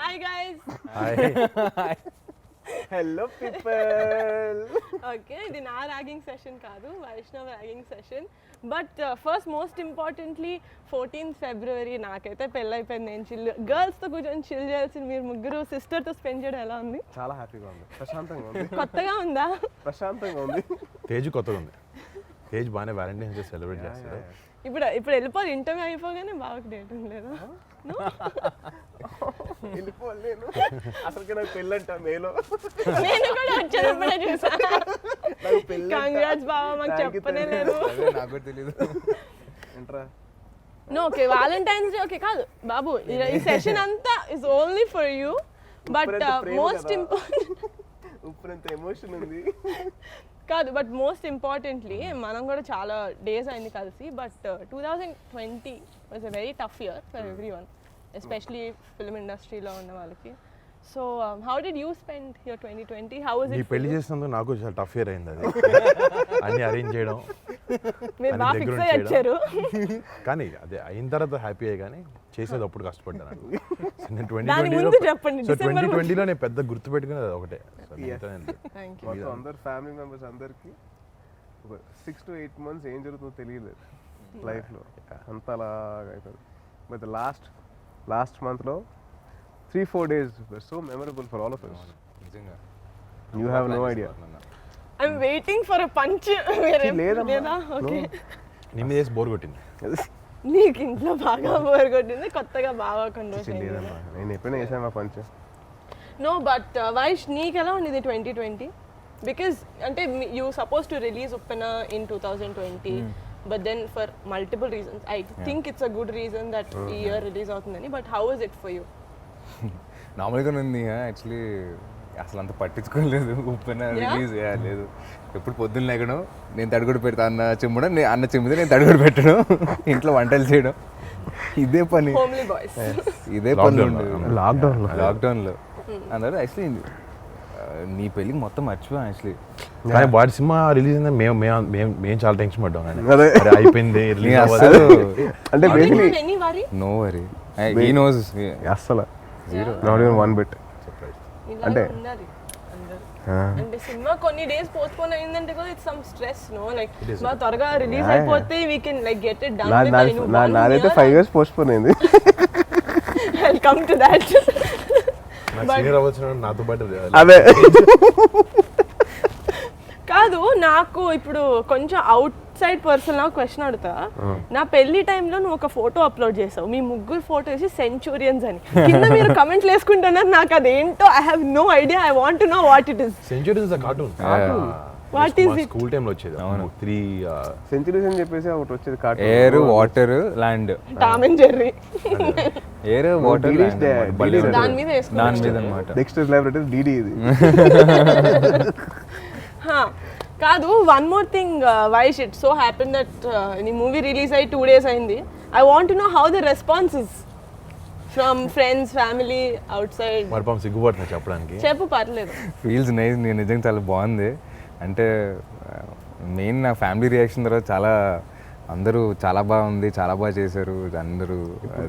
Hi guys. Hi. Hello people. Okay, ఇది నా ragging session కాదు, Vaishnav ragging session. But first most importantly 14th February నాకైతే పెళ్ళైపోయింది. నేను చిల్ గర్ల్స్తో కూర్చొని చిల్ చేయాల్సింది మీరు ముగ్గురు సిస్టర్తో స్పెండ్ చేయడం ఎలా ఉంది? చాలా హ్యాపీగా ఉంది, ప్రశాంతంగా ఉంది. కొత్తగా ఉందా? ప్రశాంతంగా ఉంది. తేజ్ కొత్తగా ఉంది. తేజ్ బాగానే వ్యాలంటైన్స్ డే సెలబ్రేట్ చేస్తాడు. ఇప్పుడు వెళ్ళిపోవాలి, ఇంటర్వ్యూ అయిపోగానే బాగా డేట్ లేదు. వెళ్ళిపోలేను అసలుకి నాకు పెళ్ళంట మేలో. నేను కూడా వచ్చేటప్పుడే చూసా. కంగ్రాట్స్ బావా, మాకు చెప్పనే లేదు. నాకు తెలియదు. ఏంట్రా no okay, Valentine's day okay కాదు బాబు, ఈ సెషన్ అంతా is only for you. But most important ఉప్పునంత ఎమోషన్ ఉంది. కాదు, బట్ మోస్ట్ ఇంపార్టెంట్లీ మనం కూడా చాలా డేస్ అయింది కలిసి. But 2020 was a very tough year for every one, especially film ఇండస్ట్రీలో ఉన్న వాళ్ళకి. So how did you spend your 2020? How was నీ ఇట్? పెళ్లి చేసినందుకు నాకు చాలా టఫ్ ఇయర్ అయింది అది. అన్ని అరేంజ్ చేయడం, మీరు అన్ని బాగా దగ్గర ఫిక్స్ నుంచి అయ్యి వచ్చారు. కానీ అదే అయిన తర్వాత హ్యాపీ అయ్యి, కానీ చేసేది అప్పుడు కష్టపడ్డాను. నేను దాని ముందు చెప్పండి, 2020లో నేను పెద్ద గుర్తు పెట్టుకునేది ఒకటే. Thank you. మొత్తం అందరు ఫ్యామిలీ మెంబర్స్ అందరికి ఒక 6 to 8 months ఏం జరుగుతుందో తెలియలేదు లైఫ్లో, అంత అలాగా అయిపోయింది. బట్ లాస్ట్ మంత్లో 3-4 days were so memorable for all of us. నిజంగా You have no idea. I'm waiting for a punch. లేదా? ఓకే, నీ మీద వేసి బోర్ కొట్టింది. నీకు ఇంట్లో బాగా బోర్ కొట్టింది, కొత్తగా బాగా కండోషన్. లేదమ్మా, నేను ఎప్పుడైనా వేసాను పంచ. నో బట్ వైష్, నీకు ఎలా ఉండేది 2020? బికాస్ అంటే you suppose to release Uppena in 2020, but then for multiple reasons I think it's a good reason that ఈ ఇయర్ రిలీజ్ అవుతుందని. But how is it for you? నార్మల్గానే ఉంది యాక్చువల్లీ. అసలు అంత పట్టించుకోలేదు. ఉప్పెన రిలీజ్ చేయలేదు. ఎప్పుడు పొద్దున్న లేకడం, నేను తడుగుడు పెడతా అన్న చెమ్మడం, అన్న చెమ్మితే నేను తడుగుడు పెట్టడం, ఇంట్లో వంటలు చేయడం, ఇదే పని. Homely boys. ఇదే పని లాక్డౌన్లో అందరూ యాక్చువల్లీ నీ పెళ్ళికి మొత్తం మర్చిపోయాం యాక్చువల్లీ. కానీ వాడి సినిమా రిలీజ్ అయిందని మేము చాలా టెన్షన్ పడ్డాం. కానీ అదే. అరే అయిపోయింది, release అసలు అవ్వదు. అంటే basically any worry? No worry, he knows. అస్సలు నాట్ ఈవెన్ వన్ బిట్. ఇలాగే ఉండాలి అందరూ. అంటే సినిమా కొన్ని డేస్ పోస్ట్పోన్ అయిందంటే కూడా it's some stress, no like మా త్వరగా రిలీజ్ అయిపోతే we can like get it done. నాదైతే 5 years పోస్ట్పోన్ అయింది. I'll come to that. నాకు senior అవ్వచ్చు నాతో పాటు అదే కాదు, నాకు ఇప్పుడు కొంచెం అవుట్ సైడ్ పర్సన్ నాకు క్వశ్చన్ అడుగుతా. నా పెళ్లి టైంలో నువ్వు ఒక ఫోటో అప్లోడ్ చేసావు, మీ ముగ్గురు ఫోటో వేసి సెంచురియన్స్ అని. కింద మీరు కమెంట్లు వేసుకుంటున్నారు, నాకు అదేంటో I have no idea. I want to know what it is. Centuries cartoon. What is it? School టైంలో వచ్చేది 3 సెంచురీస్ అని చెప్పేసి ఒకటి వచ్చేది cartoon. Air, water, land. Tom and Jerry. Air, water, దాని మీద వేసుకున్నా. దాని మీద అనమాట. డెక్స్టర్స్ ల్యాబొరేటరీస్ డిడి ఇది. కాదు, one more thing Vaish, it so happen that నీ మూవీ రిలీజ్ అయ్యి 2 days అయింది. I want to know how the response is from friends, family, out side. మరి పాపం సిగ్గుపడుతున్నా చెప్పడానికి. చెప్పు, పర్లేదు. Feels nice. నేను నిజంగా చాలా బాగుంది. అంటే మెయిన్ నా ఫ్యామిలీ రియాక్షన్ తర్వాత చాలా అందరూ చాలా బాగుంది, చాలా బాగా చేశారు అందరూ.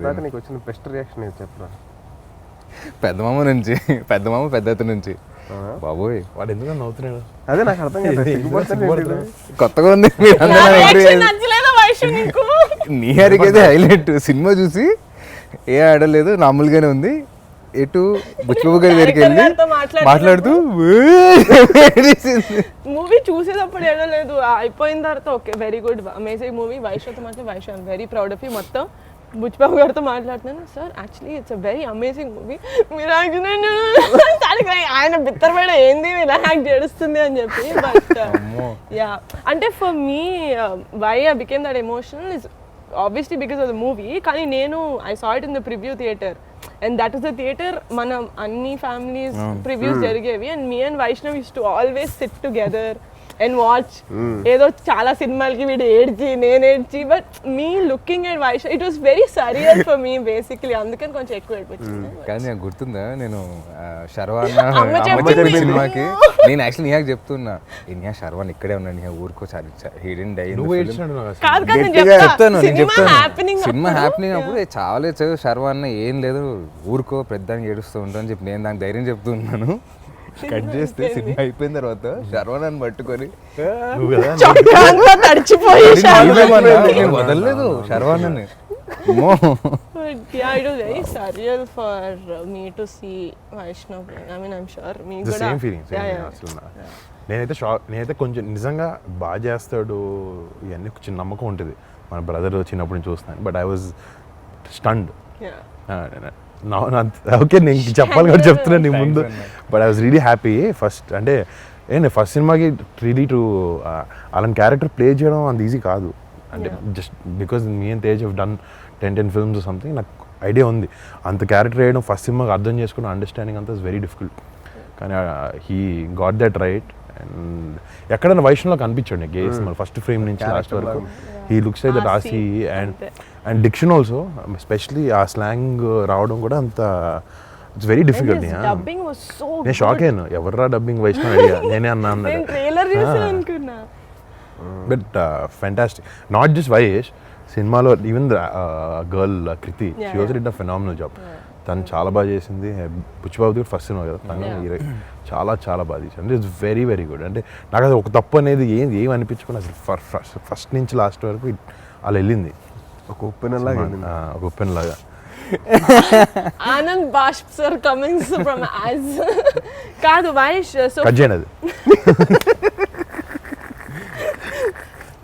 దాకా నీకు వచ్చిన బెస్ట్ రియాక్షన్ ఏది చెప్పరా? పెద్దమామ నుంచి, పెద్దమామ పెద్దత నుంచి. బాబోయ్, వాడు ఎందుకు నవ్వుతున్నాడు? అదే నాకు అర్థం కాదు. కొత్తగా ఉంది. నా reaction నచ్చలేదా వైష్ నీకు? నీ హరికైతే హైలైట్. సినిమా చూసి ఏ ఆడలేదు, నార్మల్గానే ఉంది. ఎటు బుచ్చిబాబు గారి దగ్గరికి వెళ్ళి మాట్లాడుతూ మూవీ చూసేటప్పుడు ఏడలేదు, అయిపోయిన తర్వాత okay very good amazing movie. వైష్తో మాట్లాడి Vaish I'm very proud of you. మొత్తం బుచ్చిబాబు గారితో మాట్లాడుతున్నాను, sir actually it's a very amazing movie. మీరు ఆయన బిత్తరపడ ఏంది ఇలా యాక్ట్ చేస్తుంది అని చెప్పి. బట్ యా, అంటే for me why I became that emotional is obviously because of the movie. కానీ నేను I saw it in the preview theater and that is the theater మనం అన్ని families previews జరిగేవి and me and Vaishnav used to always sit together and watch ఏదో చాలా సినిమాలకి వీడు ఏడ్చి నేను ఏడ్చి but me looking at Vaish it was very surreal for me basically అందుకని కొంచెం ఎక్కువ ఏడిపించింది. కానీ నాకు గుర్తుందా నేను శర్వాన్న అమ్మ అమ్మ చెప్పింది. చెప్పిన సినిమాకి నేను యాక్చువల్లీ నీకు చెప్తున్నా నిహా శర్వాన్ ఇక్కడే ఉన్నాడు నిహా ఊరుకో హిడెన్ డై నువ్వు ఏడ్చినాడు నాకు అసలు. కాదు కాదు నేను చెప్తాను నేను సినిమా చెప్తాను హ్యాపెనింగ్ సినిమా హ్యాపీనింగ్ అప్పుడు చావలే శర్వాన్న ఏం లేదు ఊరుకో పెద్దానికి ఏడుస్తూ ఉంటా అని చెప్పి నేను దానికి ధైర్యం చెప్తూ ఉన్నాను. కట్ చేస్తే సినిమా అయిపోయిన తర్వాత శర్వాన్ని పట్టుకొని నువ్వు కదా చొక్కాంలో తడిచిపోయి నేను వదలలేదు శర్వాన్ని. Yeah, it was very surreal for me to see Vaishnav playing. I mean, I'm sure me the కూడా సేమ్ ఫీలింగ్ అసలు నేనైతే కొంచెం నిజంగా బాగా చేస్తాడు ఇవన్నీ చిన్న నమ్మకం ఉంటుంది మన బ్రదర్ చిన్నప్పుడు నుంచి చూస్తున్నాను but I was stunned okay నేను చెప్పాలి కూడా చెప్తున్నాను నీ ముందు but I was really happy first అంటే నేను ఫస్ట్ సినిమాకి రియలీ టు అలాంటి క్యారెక్టర్ ప్లే చేయడం అంత ఈజీ కాదు అంటే just because me and Tej done 10 films something నాకు ఐడియా ఉంది అంత క్యారెక్టర్ వేయడం ఫస్ట్ సినిమాకి అర్థం చేసుకున్న అండర్స్టాండింగ్ అంతా ఇస్ వెరీ డిఫికల్ట్ కానీ he got that right and ఎక్కడైనా వైష్ణవ్లో కనిపించాడు నీకు ఏ సినిమా ఫస్ట్ ఫ్రేమ్ నుంచి లాస్ట్ వరకు హీ లుక్స్ లైక్ దట్ ఆసీ అండ్ డిక్షన్ ఆల్సో ఎస్పెషలీ ఆ స్లాంగ్ రావడం కూడా అంత it's very difficult dubbing was so నేను షాక్ అయ్యాను ఎవర్రా డబ్బింగ్ వైష్ణవ్ అడిగా నేనే అన్నా అన్నాడు నేను ట్రైలర్ చూసి అనుకున్నా but fantastic not just Vaish సినిమాలో even the girl Kriti she was did a phenomenal job తను చాలా బాగా చేసింది బుచ్చిబాబు కూడా ఫస్ట్ సినిమా కదా తను చాలా చాలా బాగా చేసింది అంటే ఇట్స్ వెరీ వెరీ గుడ్ అంటే నాకు అది ఒక తప్పు అనేది ఏం అనిపించుకుని అసలు ఫస్ట్ నుంచి లాస్ట్ వరకు అలా వెళ్ళింది ఒక ఉప్పెన లాగా ఒక ఉప్పెన్ లాగా ఆనంద్ బాష్ప్ సార్ కమింగ్స్ ఫ్రమ్ యాజ్ కాదు వైష్ సో కట్ చేయను అది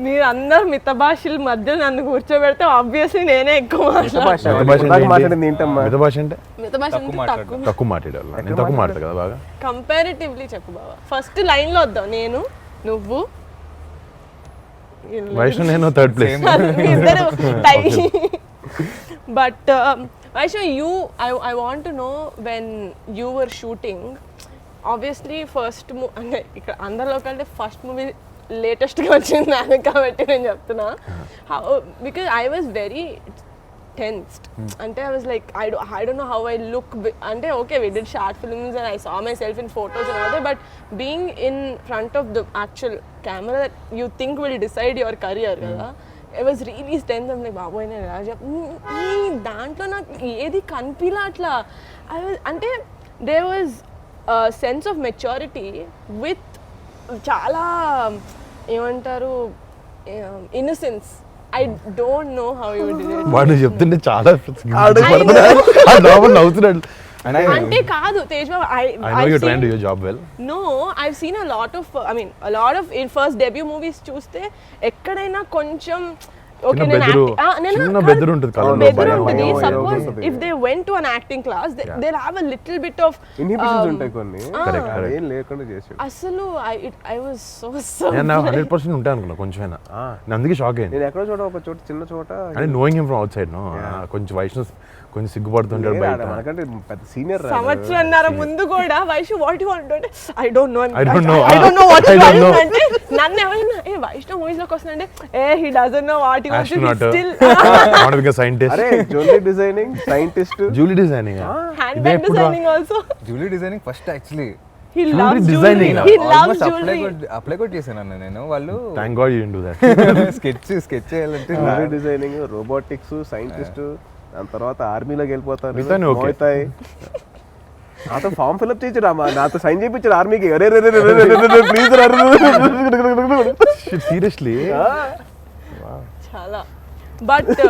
మీరు అందరు మిత భాషల మధ్య నన్ను కూర్చోబెడితే ఆబ్వియస్లీ నేనే ఎక్కువ మాట్లాడింది ఏంటమ్మా మిగతా భాష అంటే మిత భాష అంటే తక్కువ తక్కువ మాట్లాడాలి నేను తక్కువ మాట్లాడతా కదా బాగా కంపారిటివ్లీ చెప్పు బాబా ఫస్ట్ లైన్ లో వద్దాం నేను నువ్వు వైష్ణవ్ నేను థర్డ్ ప్లేస్ ఇద్దరు tie but Vaishnav you I want to know when you were shooting obviously first అంటే ఇక్కడ అందరిలో కంటే ఫస్ట్ మూవీ లేటెస్ట్గా వచ్చింది నాకు కాబట్టి నేను చెప్తున్నా because I was very tensed అంటే I was like I don't know how I look అంటే okay we did short films and I saw myself in photos and all but being in front of the actual camera that you think will decide your career కదా I was really tense I'm like బాబోయ్ నేను ఎలా ఈ దాంట్లో నాకు ఏది కనిపిలా అట్లా ఐ వాజ్ అంటే they was sense of maturity with చాలా ఏమంటారు innocence I don't know how you did it వాడు చెప్తుంటే చాలా నవ్వుతున్నాడు అంటే కాదు తేజ్ బాబు I know you're trying to do your job well. No, I've seen a lot of in first debut movies చూస్తే ఎక్కడైనా కొంచెం okay చిన్న బెదురు ఉంటుంది కళ్ళలో భయం suppose if they went to an acting class they'll have a little bit of inhibitions ఉంటాయి కొన్ని Correct, correct. ఏం లేకుండా చేసాడు అసలు I was so నేను 100% ఉంటాను అనుకున్నా కొంచెమైనా నేను అందుకే షాక్ అయ్యింది నేను ఎక్కడో చోట ఒక చోట చిన్న చోట అంటే knowing him from outside no కొంచెం వైష్ణవ్ కొంచెం సిగ్గుపడుతుంటాడు బయట మనకంటే పెద్ద సీనియర్ సంవత్సరంన్నర ముందు కూడా వైష్ణవ్ వాట్ యు వాంట్ అంటే I don't know what I don't know. అంటే నన్ను ఎవరైనా ఏ వైష్ణవ్ మూవీస్ లోకి వస్తుందంటే ఏ he doesn't know what you want Astronaut. Still want become scientist అరే jewellery designing scientist jewellery designing hand bag designing also jewellery designing first actually he Jewelry loves designing. jewelry he loves jewelry apply కూడా చేశాను అన్న నేను వాళ్ళు thank God you do that sketch చేయాలంటే jewellery designing robotics scientist దాని తర్వాత ఆర్మీలోకి వెళ్ళిపోతారు మిగతాన్ని okay. మోయితాయి నాతో ఫామ్ ఫిల్అప్ చేయించాడు అమ్మా నాతో సైన్ చేయించాడు ఆర్మీకి అరే ప్లీజ్ సీరియస్లీ చాలా బట్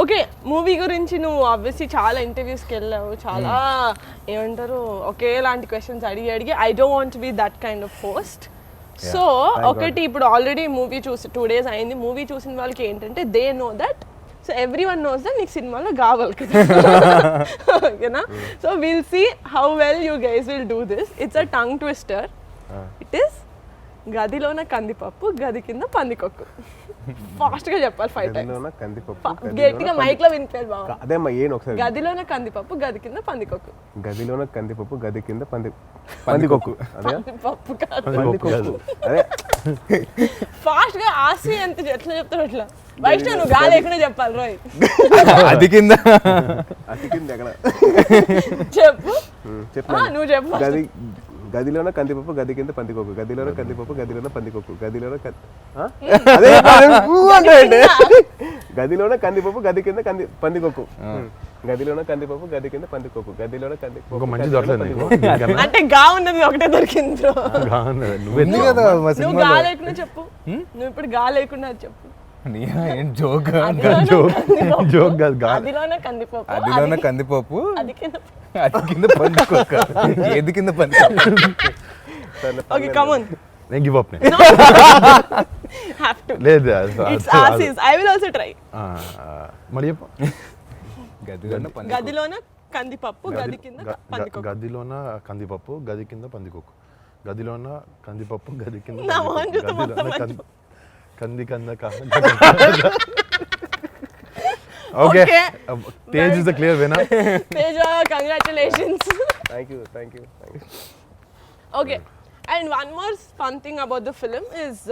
ఓకే మూవీ గురించి నువ్వు ఆబ్వియస్లీ చాలా ఇంటర్వ్యూస్కి వెళ్ళావు చాలా ఏమంటారు ఒకేలాంటి క్వశ్చన్స్ అడిగి I don't want be that kind of host so ఒకటి ఇప్పుడు ఆల్రెడీ మూవీ చూసి 2 days అయింది మూవీ చూసిన వాళ్ళకి ఏంటంటే they know that so every one knows that నీకు సినిమాలో కావాలి కదా ఓకేనా so will see how well you guys will do this it's a tongue twister it is గదిలోన కందిపప్పు గది కింద పందికొక్కు. ఫాస్ట్ గా చెప్పాలి 5 టైమ్స్. గదిలోన కందిపప్పు గట్టిగా మైక్ లో వినిపించాలి బావ. అదేమ్మా ఏను ఒకసారి. గదిలోన కందిపప్పు గది కింద పందికొక్కు. గదిలోన కందిపప్పు గది కింద పందికొక్కు. అదే పప్పు కాదు. పందికొక్కు. అదే ఫాస్ట్ గా ఆసి ఎంత ఎట్లా చెప్తారు అట్లా. వైష్ణవ్ నువ్వు గాలి లేకుండా చెప్పాలి రోయ్. అది కింద అతికింది ఎక్కడ చెప్పు. చెప్పు. నువ్వు చెప్పు. గదిలోన కందిపప్పు గది కింద పందికొక్కు. గదిలోన కందిపప్పు గదిలోన పందికొక్కు. గదిలోన అదే అంటే గదిలోన కందిపప్పు గది కింద పందికొక్కు. గదిలోన కందిపప్పు గది కింద పందికొక్కు. గదిలోన కందిపప్పు. ఒక మంచి దొరకలేదు నీకు అంటే గా ఉన్నది ఒకటే దొరికింది బ్రో. నువ్వు కదా మా నువ్వు సినిమాలో. గా లేకుండా చెప్పు. నువ్వు ఇప్పుడు గా లేకుండా చెప్పు. ఏం జోక్. జోక్ కాదు అదిలోనే కందిపప్పు. అదిలోన కందిపప్పు అది కింద. అది కింద పందికొక్క. ఏది కింద పందికొక్క. Okay come on. నేను గివ్ అప్ హావ్ టు. లేదు ఇట్స్ ఆసిస్. I will also try. మరి చెప్పు. గదిలోన కందిపప్పు గది కింద పందికొక్కు. గదిలోన కందిపప్పు గది కింద పందికొక్కు. గదిలోన కందిపప్పు గది కింద నా మొహం చూస్తే మొత్తం కంది కంద okay Tej is the clear winner. Teja congratulations. Thank you. Okay and one more fun thing about the film is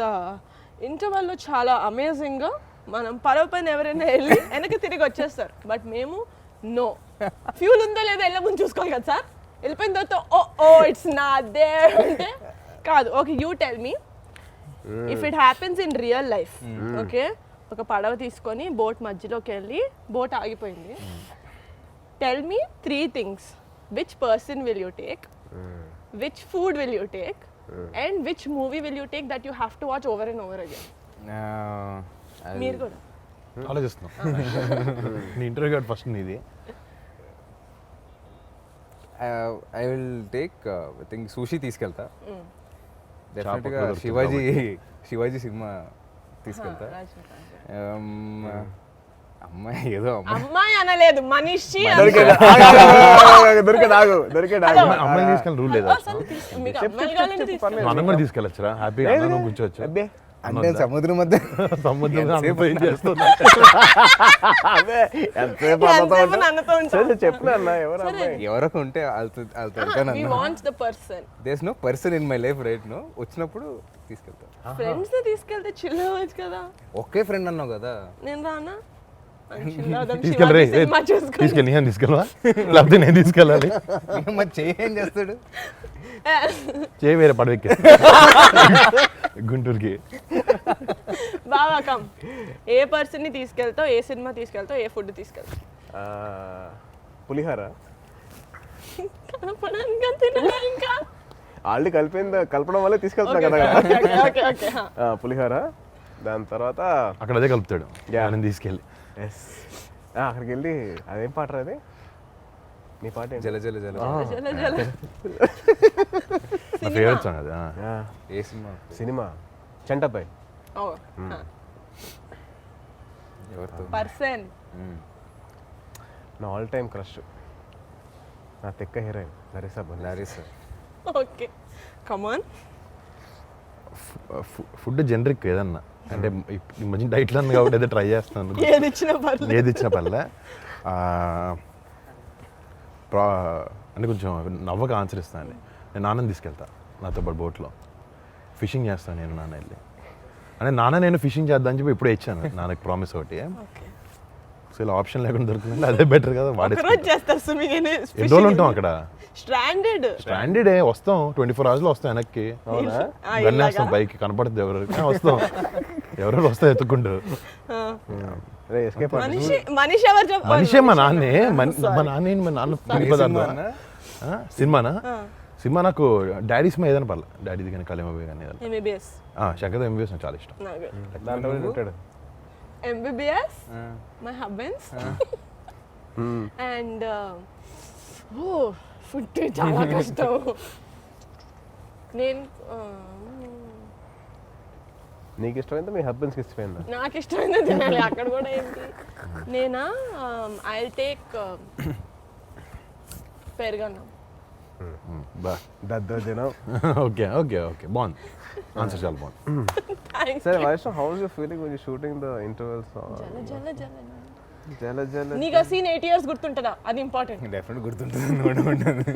ఇంటర్వెల్లో చాలా అమేజింగ్గా మనం పరవ పైన ఎవరైనా వెళ్ళి వెనక్కి తిరిగి వచ్చేస్తారు. బట్ మేము నో ఫ్యూల్ ఉందో లేదో వెళ్ళే ముందు చూసుకోవాలి కదా సార్. వెళ్ళిపోయిన తర్వాత ఓ ఇట్స్ నాట్ దేర్ అంటే కాదు. Okay you tell me if it happens in real life. Okay ఒక పడవ తీసుకొని బోట్ మధ్యలోకి వెళ్ళి బోట్ ఆగిపోయింది. Tell me 3 things. Which person will you take, which food will you take and which movie will you take that you have to watch over and over again. మీరు కూడా ఆలోచిస్తున్నాం. నీ ఇంటర్వ్యూ కార్డ్ ఫస్ట్ నీది. I will take I think Sushee తీసుకెళ్తా. డెఫినెట్గా చాప Shivaji cinema తీసుకెళ్తా. అమ్మాయి ఏదో అమ్మాయి అనలేదు మనిషి. దొరికేదాగు అమ్మాయిని తీసుకెళ్ళి రూల్ లేదా? మీకు అమ్మాయిలు కావాలంటే తీసుకోండి. మనం కూడా తీసుకెళ్ళొచ్చురా హ్యాపీగా నువ్వు కూర్చోవచ్చు. అంటే సముద్రం మధ్య సముద్రం ఏం చేస్తున్నా ఎంతసేపు నన్నతో ఉంటావు. చెప్పిన అన్న ఎవరు అమ్మాయి ఎవరొక ఉంటే వాళ్ళతో We want the person. There's no person in my life right no. వచ్చినప్పుడు తీసుకెళ్తా. ఫ్రెండ్స్ ని తీసుకెళ్తే చిల్ అవ్వచ్చు కదా. ఒకే ఫ్రెండ్ అన్నావు కదా. నేను రానా? తీసుకెళ్ళరే తీసుకెళ్ళి నేను తీసుకెళ్ళవా లేకపోతే నేను తీసుకెళ్ళాలి? మరి చేంజ్ చేస్తాడు. చేయి వేరే పడవెక్కి గుంటూరుకి. బాగా కమ్. ఏ పర్సన్ ని తీసుకెళ్తావు, ఏ సినిమా తీసుకెళ్తావు, ఏ ఫుడ్ తీసుకెళ్తావు? పులిహార. కనపడానికి అంతేనా ఇంకా? ఆల్రెడీ కలపడం వల్లే తీసుకెళ్తున్నా కదా. Okay okay. పులిహార. దాని తర్వాత అక్కడ అదే కలుపుతాడు నేను తీసుకెళ్ళి. అక్కడికి వెళ్ళి అదేం పాట అది నీ పాట ఏంటి? జల జల జల. జల జల. నా ఫేవరెట్ సాంగ్ అది. ఏ సినిమా? సినిమా చంటపై. ఓ ఎవరితో? పర్సన్. నా ఆల్ టైమ్ క్రష్ నా తెక్క heroine Larissa. Okay come on. Food generic ఏదన్నా అంటే ఈ మధ్య డైట్లో ఉంది కాబట్టి అయితే ట్రై చేస్తాను. ఏది ఇచ్చినా పర్లేదు. ఏది ఇచ్చిన పర్లే. అంటే కొంచెం నవ్వక ఆన్సర్ ఇస్తాను. నేను నాన్నని తీసుకెళ్తా నాతో పాటు బోట్లో ఫిషింగ్ చేస్తాను. నేను నాన్న వెళ్ళి అంటే నాన్న నేను ఫిషింగ్ చేద్దామని చెప్పి ఇప్పుడే ఇచ్చాను నాన్నకి ప్రామిస్ ఒకటి. సో ఇలా ఆప్షన్ లేకుండా దొరుకుతుంది అదే బెటర్ కదా. ఎన్ని రోజులు ఉంటాం అక్కడ? స్ట్రాండెడ్ వస్తాం 24 hours వస్తాం వెనక్కి. గన్నేస్తాం పైకి కనపడుతుంది ఎవరికి వస్తాం. ఎవరెవరు వస్తాం ఎత్తుకుంటూ. మనిషే మా నాన్నే. మా నాన్న మా నాన్న పని పదార్థం. సినిమానా? సినిమా నాకు డాడీ సినిమా ఏదైనా పర్లే. డాడీది కానీ కళిమబే కానీ ఏదైనా. శంకర్ ఎంబీబీఎస్ నాకు చాలా ఇష్టం. MBBS, my husband's, and food చాలా కష్టం. నేను నీకు ఇష్టమైందా మీ హస్బెండ్స్కి ఇష్టమైందా? నాకు ఇష్టమైంది తినాలి. అక్కడ కూడా ఏంటి నేనా ఐ టేక్ పెరుగన్నం. బా దద్దోజనం. ఓకే ఓకే ఓకే బాగుంది ఆన్సర్ చాలా బాగుంది. సరే Vaishnav, how is you feeling when you shooting the intervals? జల జల నీకు ఆ సీన్ 8 years గుర్తుంటుందా? అది ఇంపార్టెంట్. డెఫినెట్ గుర్తుంటుంది.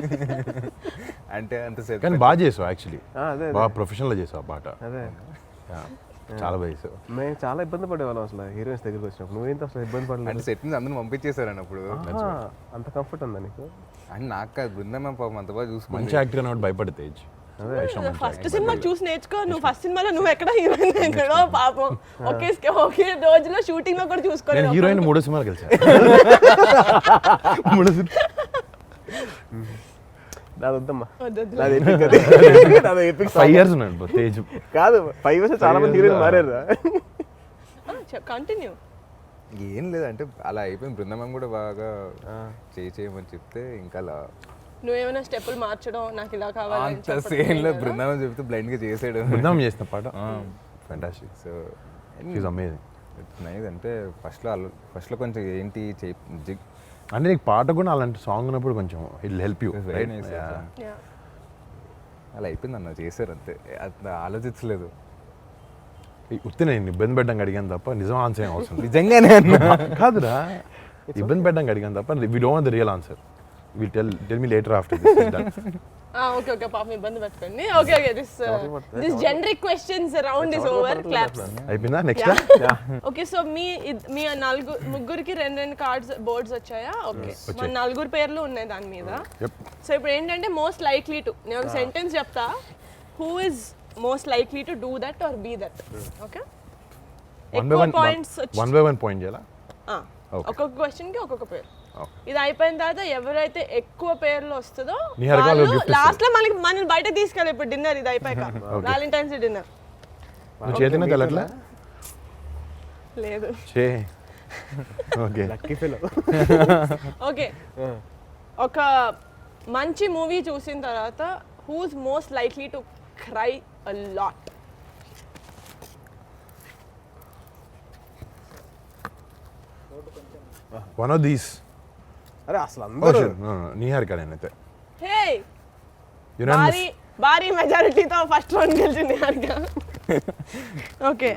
అంటే అంతసేపు కానీ బాగా చేసావు యాక్చువల్లీ, అదే బాగా ప్రొఫెషనల్ చేసావు ఆ పాట. అదే Yeah, చాలా బాగా చేసావు. మేము చాలా ఇబ్బంది పడేవాళ్ళం అసలు హీరోయిన్స్ దగ్గరికి వచ్చినప్పుడు. నువ్వేంత అసలు ఇబ్బంది అంటే పడలేదు? సెట్ నుంచి అందరూ పంపించేశారని అప్పుడు. అంత కంఫర్ట్ ఉందా నీకు? అండ్ నాకు కాదు, బృందం పాపం అంత బాగా చూసుకుంది. మంచి యాక్టర్ అన్నట్టు భయపడి తేజ్. ఫస్ట్ సినిమా చూసి నేర్చుకో. నువ్వు ఫస్ట్ సినిమాలో నువ్వు ఎక్కడ హీరోయిన్ ఎక్కడో పాపం ఒకే రోజులో షూటింగ్ లో కూడా నేను చూసుకోలేదు. హీరోయిన్ 3 సినిమాలు కలిసా. 3 సినిమా నాది వద్దమ్మా, వద్దొద్దు. నాది epic అది. నాది epic 5 years ఉన్నాడు తేజ్. కాదు 5 years చాలా మంది హీరోయిన్ మారారు. కంటిన్యూ. ఏం లేదంటే అలా అయిపోయింది. బృందం కూడా బాగా చేయమని చెప్తే ఇంకా అలా నువ్వేమైనా స్టెప్పులు మార్చడం నాకు ఇలా కావాలి అంత సేమ్ లో బృందావనం చెప్తే బ్లైండ్ గా చేసాడు. బృందావనం చేసిన పాట fantastic. So is amazing. It's nice. అంటే ఫస్ట్లో కొంచెం ఏంటి అంటే నీకు పాట కూడా అలాంటి సాంగ్ ఉన్నప్పుడు కొంచెం it help you. Very nice. అలా అయిపోయింది అన్న, చేశారు అంతే, అట్లా ఆలోచించలేదు. ఉత్తి నేను ఇబ్బంది పెట్టడానికి అడిగాను తప్ప నిజం ఆన్సర్ ఏం అవసరం లేదు. నిజంగానే అన్న కాదురా, ఇబ్బంది పెట్టడానికి అడిగాను తప్ప we don't want the real answer. Will tell me later after this. Okay okay పాపం ఇబ్బంది పెట్టుకోండి. Okay okay this generic questions around is over. Claps అయిపోయిందా? Next okay. సో మీ ముగ్గురికి 2 కార్డ్స్ బోర్డ్స్ వచ్చాయా? ఓకే, మన 4 పేర్లు ఉన్నాయి దాని మీద. సో ఇప్పుడు ఏంటంటే మోస్ట్ లైక్లీ టు, నేను ఒక సెంటెన్స్ చెప్తా, who is most likely to do that or be that. Okay, ఎక్కువ points one by one point చేయాలా? ఒక్కొక్క క్వశ్చన్ కి ఒక్కొక్క పేరు. ఇది అయిపోయిన తర్వాత ఎవరైతే ఎక్కువ పేర్లు వస్తుందో లాస్ట్ లో మనల్ని బయట తీసుకెళ్ళి. ఇప్పుడు డిన్నర్ ఇది అయిపోయాక వ్యాలంటైన్స్ డే డిన్నర్. నువ్వు చేతిన తెలట్లా? లేదు. Okay lucky fellow. ఓకే, ఒక మంచి మూవీ చూసిన తర్వాత who's most likely to cry a lot? One of these. అరే అసలు అందరూ నిహారిక. నేనైతే హే భారీ మెజారిటీతో ఫస్ట్ రౌండ్ గెలిచింది నిహారిక. ఓకే,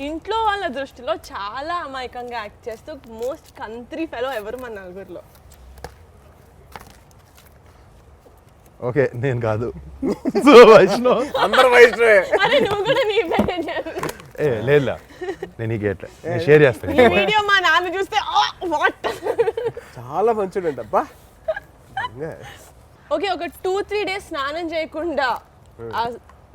ఇంట్లో వాళ్ళ దృష్టిలో చాలా అమాయకంగా యాక్ట్ చేస్తూ మోస్ట్ కంట్రీ ఫెలో ఎవరు మన 4లో? ఓకే, నేను కాదు. సో వైష్ణవ్. అందరూ వైష్ణవే. అరే నువ్వు కూడా నీ పేరే చెప్పు. లేదా నేను నీకు ఎట్లా నేను షేర్ చేస్తాను. ఈ వీడియో మా నాన్న చూస్తే వాట్. చాలా మంచిదండి అబ్బా. ఓకే, ఒక 2-3 days స్నానం చేయకుండా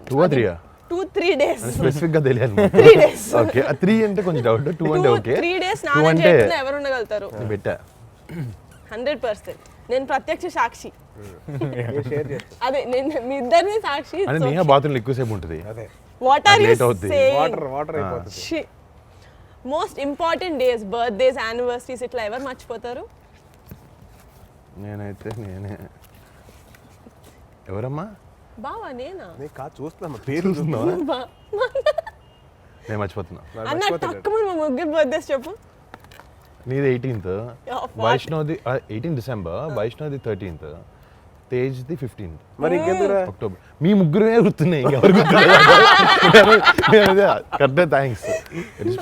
2 or 3 2-3 days స్పెసిఫిక్ గా తెలియాలి. 3 days. ఓకే, 3 అంటే కొంచెం డౌట్, 2 అంటే ఓకే. 3 days స్నానం చేయకుండా ఎవరు ఉండగలుగుతారు? పెట్టా 100%. నేను ప్రత్యక్ష సాక్షి. షేర్ చేస్తాను. అదే నేను మీ ఇద్దరిని సాక్షి. అంటే నేహా బాత్రూంలో ఎక్కువసేపు ఉంటుంది. అదే వాట్ ఆర్ యు late అవుద్ది. సేయింగ్? వాటర్ అయిపోతుంది. Most important days, birthdays, anniversaries ఇట్లా ఎవరు మర్చిపోతారు? నేనే. ఎవరమ్మా? బావా నేనా? నేను కాదు చూస్తున్నా పేరు చూస్తున్నావా? నేను మర్చిపోతున్నా. అన్న తక్కువ మా ముగ్గురు బర్త్డేస్ చెప్పు. నీది 18th, వైష్ణవ్ది 18 December, వైష్ణవ్ది 13th, తేజ్ది 15th. మరి ఇంకెందుకురా? అక్టోబర్. మీ ముగ్గురే గుర్తున్నాయి, ఇంకెవరు కరెక్టే. థ్యాంక్స్.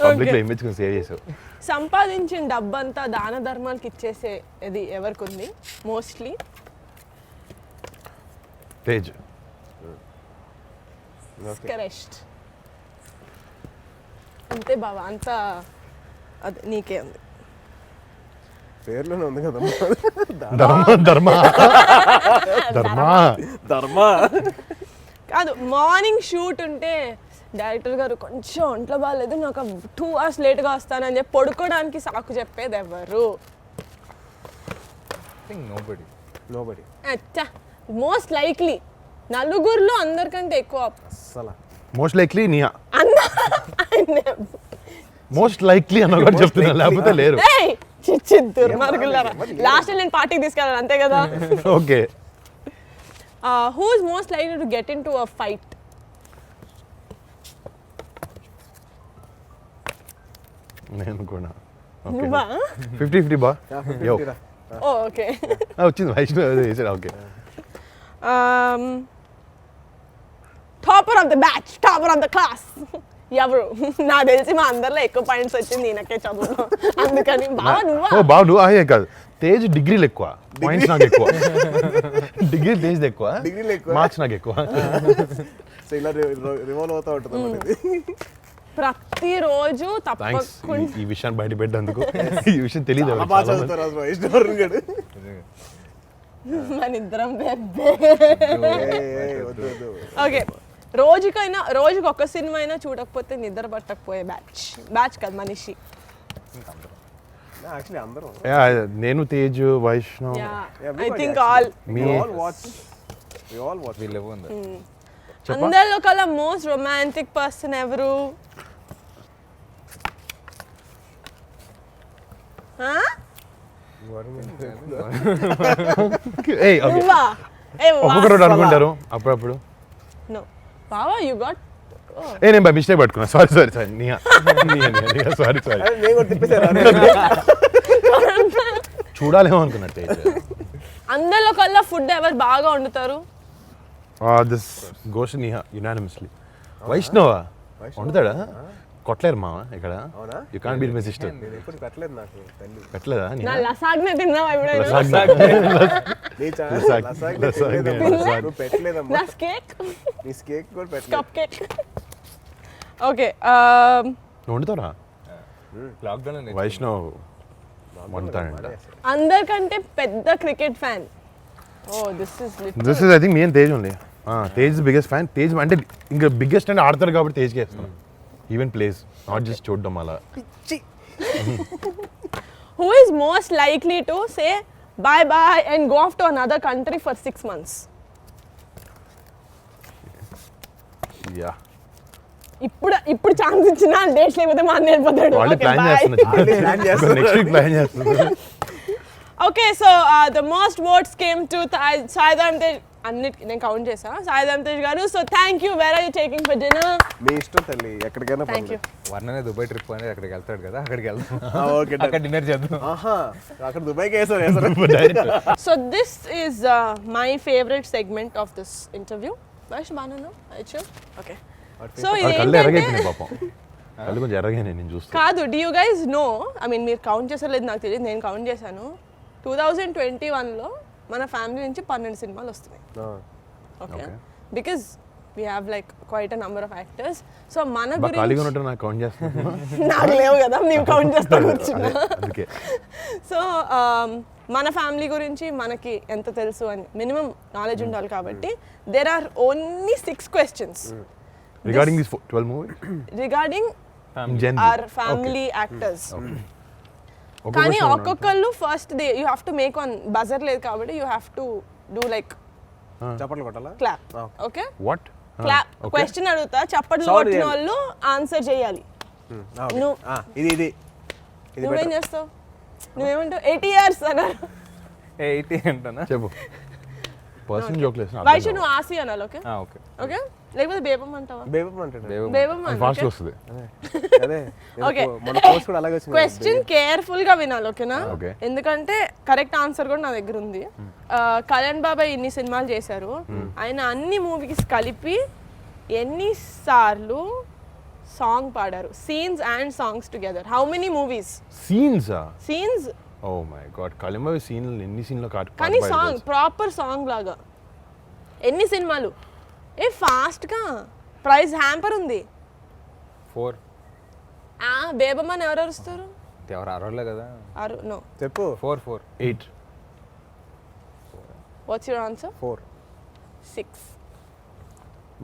పబ్లిక్లో ఇమేజ్ కొంచెం సేవ్ చేసావు. సంపాదించిన డబ్బంతా దాన ధర్మాలకు ఇచ్చేసే ఇది ఎవరికి ఉంది మోస్ట్లీ? తేజ్. కరెక్ట్. అంతే బావా, అంత అది నీకే ఉంది. పేర్లోనే ఉంది కదా ధర్మా. కాదు, మార్నింగ్ షూట్ ఉంటే డైరెక్టర్ గారు కొంచెం ఒంట్లో బాగాలేదు, నాకు 2 hours లేట్గా వస్తానని చెప్పి పడుకోవడానికి సాకు చెప్పేది ఎవరు? నోబడి. అచ్చా, మోస్ట్ లైక్లీ 4లో అందరికంటే ఎక్కువ అస్సలు మోస్ట్ లైక్లీ నిహా. అన్న మోస్ట్ లైక్లీ అన్న కూడా చెప్తున్నా, లేకపోతే లేరు. దుర్మార్గులారా, లాస్ట్ నేను పార్టీకి తీసుకెళ్ళాను అంతే కదా. Okay, who is most likely to get in to a fight? నేను కూడా. నువ్వా? 50-50 బా. యో ఓ ఓకే. వచ్చింది వైష్ణవ్ వేసాడు. Okay, topper of the batch, topper of the class ఎవరు? నాకు తెలిసి మా అందరిలో ఎక్కువ పాయింట్స్ వచ్చింది ఈయనకే చదువులో, అందుకని బావ నువ్వా? ఓ బాబు నువ్వు అయ్యే కాదు, తేజ్ డిగ్రీలు ఎక్కువ, పాయింట్స్ నాకు ఎక్కువ. డిగ్రీ తేజ్ ఎక్కువ, డిగ్రీలు ఎక్కువ, మార్క్స్ నాకు ఎక్కువ. సో ఇలా రివాల్వ్ అవుతూ ఉంటుంది అన్నమాట ఇది. ప్రతిరోజు థ్యాంక్స్ తప్పకుండా ఈ విషయాన్ని బయట పెట్టేందుకు. ఈ విషయం తెలియదు చాలా బాగా చదువుతారు అసలు వైష్ణవ్ గారు. మన ఇద్దరం బెబ్బే. వద్దు వద్దు. ఓకే, రోజుకి ఒక సినిమా అయినా చూడకపోతే నిద్ర పట్టకపోయే బ్యాచ్ కాదు మనిషి. యాక్చువల్లీ అందరం నేను Tej Vaishnav I think all me we all watch. We live on that. అందరిలో కల్లా మోస్ట్ రొమాంటిక్ పర్సన్ ఎవరు? ఏయ్ ఓకే, నువ్వా? ఒక్కొక్కరు అనుకుంటారు అప్పుడప్పుడు. నో బావా, యు గాట్. నేను బై మిస్టేక్ పట్టుకున్నా, సారీ నియా సారీ అరే నేను కూడా తిప్పేశాను. చూడాలేమో అనుకున్నా తేజ్. అందరిలో కల్లా ఫుడ్ ఎవరు బాగా వండుతారు? This goes Niha unanimously. వైష్ణవా వండుతాడా? కొట్టలేరు మామ ఇక్కడ. అవునా? You can't beat my sister. నేను ఎప్పుడు కట్టలేదు నాకు తల్లి. కట్టలేదా? నా లసాగ్నే తిన్నావా ఎప్పుడైనా? నీ ఛానల్ లసాగ్. నువ్వు పెట్టలేదమ్మా. నా కేక్, నీ కేక్ కూడా పెట్టలేదు. Cup cake. ఓకే, నువ్వు వండుతారా? లాక్డౌన్ వైష్ణవ్ వండుతాడంట. అందరికంటే పెద్ద cricket fan. Oh this is I think నేను Tej only. Tej biggest fan. Tej అంటే ఇంకా బిగ్గెస్ట్ అంటే ఆడతారు కాబట్టి తేజ్కి వేస్తాను. ఈవెన్ ప్లేస్, నాట్ జస్ట్ చూడడం అలా. Who is most likely to say bye bye and go off to another country for 6 months? Yeah, ఇప్పుడు ఛాన్స్ ఇచ్చినా డేట్స్ లేకపోతే మా అన్న వెళ్ళిపోతాడు. వాళ్ళే ప్లాన్ చేస్తున్నారు. నెక్స్ట్ వీక్ ప్లాన్ చేస్తున్నారు. Okay, so the most votes came to Sai Dharam Tej. అన్నిటికీ నేను కౌంట్ చేసా. సాయిధరం తేజ్ గారు, so thank you. Where are you taking for dinner? మీ ఇష్టం తల్లి, ఎక్కడికైనా థ్యాంక్ యూ. వర్ణనే దుబాయ్ ట్రిప్ అని అక్కడికి వెళ్తాడు కదా, అక్కడికి వెళ్తాం. ఓకే, అక్కడ డిన్నర్ చేద్దాం. ఆహా, అక్కడ దుబాయ్కి వేసారు. So this is my favourite segment of this interview. వైష్ బాను ఐచు. ఓకే, సో కళ్ళు ఇదేంటంటే ఎర్రగైపోయినాయి పాపం. కళ్ళు కొంచెం ఎర్రగైనాయి నేను చూస్తాను. కాదు, do you guys know, I mean మీరు కౌంట్ చేసలేదు నాకు తెలియదు, నేను కౌంట్ చేశాను. 2021లో మన ఫ్యామిలీ నుంచి 12 సినిమాలు వస్తున్నాయి. Okay, because we have like quite a number of actors. So మన ఖాళీగా గురించి ఉన్నట్టు నాకు కౌంట్ చేస్తున్నాను. నాకు లేవు కదా, మేము కౌంట్ చేస్తా కూర్చున్నా. అందుకే సో మన ఫ్యామిలీ గురించి మనకి ఎంత తెలుసు అని మినిమం నాలెడ్జ్ ఉండాలి కాబట్టి there are only 6 questions regarding this 12 movie regarding our family actors. కానీ ఒక్కొక్కళ్ళు first you have to make one buzzer లేదు కాబట్టి you have to do like చప్పట్లు కొట్టాలా? Clap. Okay, what clap. Question అడుగుతా, చప్పట్లు Sound కొట్టిన చేయాలి. వాళ్ళు ఆన్సర్ చేయాలి. నువ్వు ఇది నువ్వేం చేస్తావు? నువ్వేమంటావు? 80 years అన్నారు. 80 అంటానా? చెప్పు. పర్సనల్ జోక్ లేదు. వైషు నువ్వు ఆసి అనాలి. Okay okay. ఓకే, లేకపోతే బేబం అంటావా? బేబం అంటాడు. బేబం ఫాస్ట్ అంటే వస్తుంది. అదే ఓకే, మన పోస్ట్ కూడా అలాగే వచ్చింది. క్వశ్చన్ కేర్ఫుల్ గా వినాలి. ఓకేనా? Okay. ఎందుకంటే కరెక్ట్ ఆన్సర్ కూడా నా దగ్గర ఉంది. కళ్యాణ్ బాబాయ్ ఇన్ని సినిమాలు చేశారు, ఆయన అన్ని మూవీస్ కలిపి ఎన్నిసార్లు సాంగ్ పాడారు? Scenes and songs together. How many movies? Scenes. Oh my god, కలింబావి సీన్ ఎన్ని సీన్లో కానీ సాంగ్ ప్రాపర్ సాంగ్ లాగా ఎన్ని సినిమాలు? ఏ ఫాస్ట్ గా ప్రైజ్ హ్యాంపర్ ఉంది. 4. బేబమ్ అని ఎవరు అరుస్తారు? ఎవరు అరవలే కదా. నో, చెప్పు. 4. 8. What's your answer? 4. 6.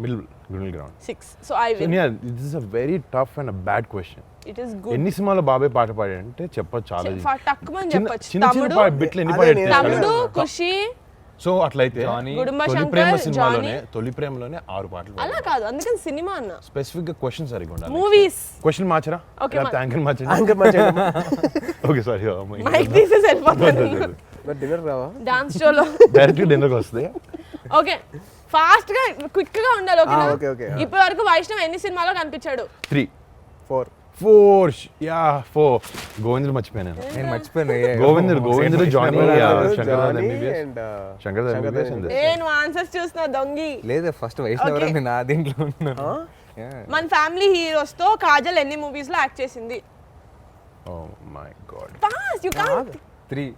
Middle ground. 6. So I win. This is a very tough and a bad question. It is good. ఎన్ని సినిమాలో బాబాయ్ పాట పాడాడంటే చెప్పొచ్చు చాలా. టక్కుమని చెప్పొచ్చు. చిన్న చిన్న బిట్లు ఎన్ని పాడాడు? తమ్ముడు, ఖుషి. సో అట్లయితే గుడుంబ తొలి శంకర్, ప్రేమ జానీ. సినిమాలోనే తొలి ప్రేమలోనే 6 పాటలు అలా కాదు, అందుకని సినిమా అన్న. స్పెసిఫిక్ గా క్వశ్చన్ సరిగా ఉండాలి. మూవీస్. క్వశ్చన్ మార్చరా? Okay, యాంకర్ మార్చరా? ఇంకా ఓకే సారీ. మైక్ తీసేసి వెళ్ళిపోతాను. మరి డిన్నర్ రావా? డాన్స్ షోలో డైరెక్ట్ డిన్నర్కి వస్తుంది. ఓకే, ఫాస్ట్ గా క్విక్ గా ఉండాలి. ఓకేనా? ఓకే. ఇప్పటి వరకు వైష్ణవ్ ఎన్ని సినిమాలో కనిపించాడు? 3. 4. 4 యా 4 గోవిందుడు మర్చిపోయాను నేను. నేను మర్చిపోయాను Govindudu Johnny Shankar Johnny MBBS and, Shankar MBBS and నేను ఆన్సర్స్ చూస్తున్నా దొంగి. లేదు ఫస్ట్ వైష్ణవ్ నేను నా దీంట్లో ఉన్నాను. మన ఫ్యామిలీ హీరోస్ తో కాజల్ ఎన్ని మూవీస్ లో యాక్ట్ చేసింది? Oh my god. Pass you can't. 3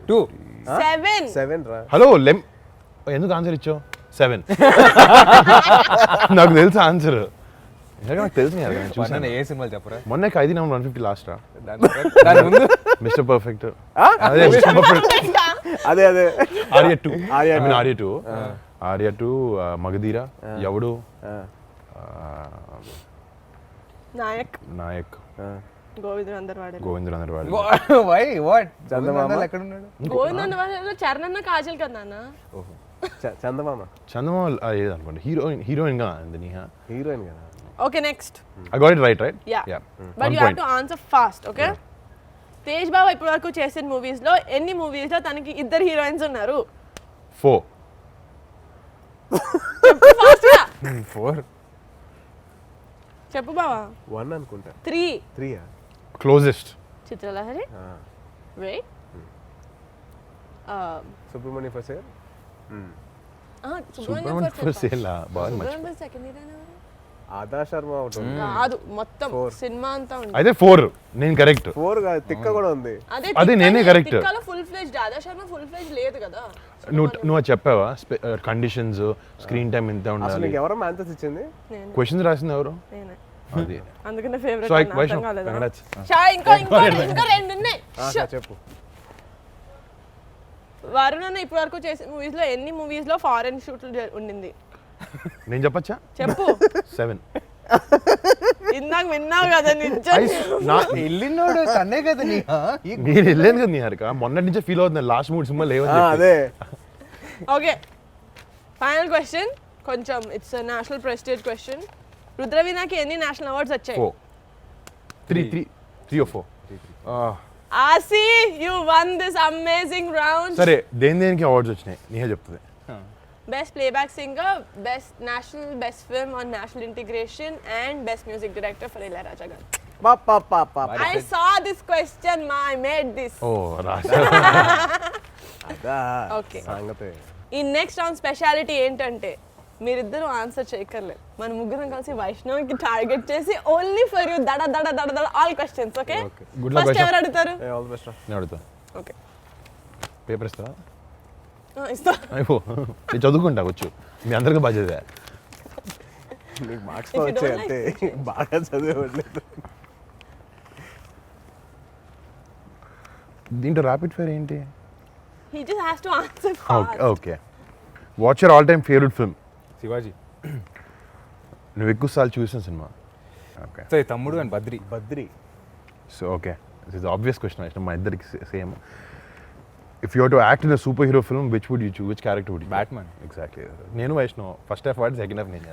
2 7. 7 రా. హలో ఎందుకు ఆన్సర్ ఇచ్చావు 7? నాకు తెలుసు ఆన్సర్, నాకు తెలుసు నేను చూసాను. ఏ సినిమాలు చెప్పరా? మొన్న 5 నెంబర్ 150 లాస్ట్ రా దాని ముందు మిస్టర్ పర్ఫెక్ట్. అదే మిస్టర్ పర్ఫెక్ట్. అదే ఆర్య 2 ఆర్య 2 మగధీర ఎవడు నాయక్ గోవిందుడు అందరు వాడారు. గోవిందుడు అందరు వాడు. వై వాట్ చందమామ ఎక్కడ ఉన్నాడు? గోవిందుడు వాడారు. చరణ్ కాజల్ కదా నాన్న. చందమామ చందమామ ఏదనుకోండి హీరోయిన్ గా అంది నీహా. హీరోయిన్ కదా. Okay next. I got it right? Yeah. But you have to answer fast, okay? Tej బాబా ఇప్పటి వరకు చేసిన మూవీస్ లో ఎన్ని మూవీస్ లో తనకి ఇద్దరు హీరోయిన్స్ ఉన్నారు? 4 ఫాస్ట్ గా 4 చెప్పు బావా. 1 అనుకుంటా. 3. 3 closest. Chitralahari. Wait. Subrahmanya for sale. Subrahmanyam for sale బాగా మంచి. సెకండ్ హీరోయిన్ ఎవరు? ఆదా శర్మ ఒకటి ఉంది. కాదు మొత్తం సినిమా అంతా ఉంది. అయితే 4 నేను కరెక్ట్. 4 కాదు, తిక్క కూడా ఉంది. అదే నేనే correct. తిక్కలో full fledged. ఆదా శర్మ ఫుల్ ఫ్లెజ్డ్ లేదు కదా. నువ్వు అది చెప్పావా కండిషన్స్ స్క్రీన్ టైం ఎంత అసలు ఉండాలి? నీకు ఎవరో ఆన్సర్స్ ఇచ్చింది? నేనే. క్వశ్చన్స్ రాసింది ఎవరు? నేనే. అది అందుకనే so favourite I question congrats. ఇంకా రెండు ఉన్నాయి. చెప్పు. వరుణ్ అన్న ఇప్పటి వరకు చేసిన మూవీస్ లో ఎన్ని మూవీస్ లో ఫారెన్ షూట్లు ఉండింది? నేను చెప్పచ్చా? చెప్పు. 7. ఇందాక విన్నావు కదా నిజంగా. వెళ్ళినోడు తన్నే కదా నీ నేను వెళ్ళాను కదా నీ హరిక మొన్నటి నుంచే ఫీల్ అవుతుంది లాస్ట్ మూడు సినిమా లేవని చెప్పి. అదే ఓకే ఫైనల్ క్వశ్చన్. కొంచెం ఇట్స్ నేషనల్ ప్రెస్టీజ్ క్వశ్చన్. రుద్రవీణకి ఎన్ని నేషనల్ అవార్డ్స్ వచ్చాయి? 4 3 or 4. Aasi you won this amazing round. సరే దేనికి అవార్డ్స్ వచ్చినాయి నీహే చెప్తుంది. Best playback singer, best national, best film on national integration and best music director for Ilaiyaraaja గారు. I saw this question ma, I made this. ఓ రాజా. అదా okay సంగతే. ఈ next round speciality ఏంటంటే మీరిద్దరూ ఆన్సర్ చేయక్కర్లేదు. మన ముగ్గురం కలిసి వైష్ణవ్కి టార్గెట్ చేసి ఓన్లీ ఫర్ యూ దడ దడ దడ దడ all questions. Okay Good luck, first Vaishnav. ఎవరు అడుగుతారు? All the best. నేను అడుగుతా. ఓకే పేపర్ ఇస్తారా? ఇస్తా. అయిపో నేను చదువుకుంటా వచ్చు. మీ అందరికీ బాధ్యత. నీకు మార్క్స్ వచ్చాయి అంతే, బాగా చదివేవాళ్ళలేదు. దీంట్లో ర్యాపిడ్ ఫైర్ ఏంటి? He just has to answer okay fast. Okay what's your all time favourite film? Sivaji. నువ్వు ఎక్కువసార్లు చూసిన సినిమా? Okay so Thammudu and Badri. Badri. So okay this is obvious question. మా ఇద్దరికి same. If you to act in a super hero film which would you choose? Which character would you? Batman. Exactly. నేను Vaishnav first half వాడి second half నేను.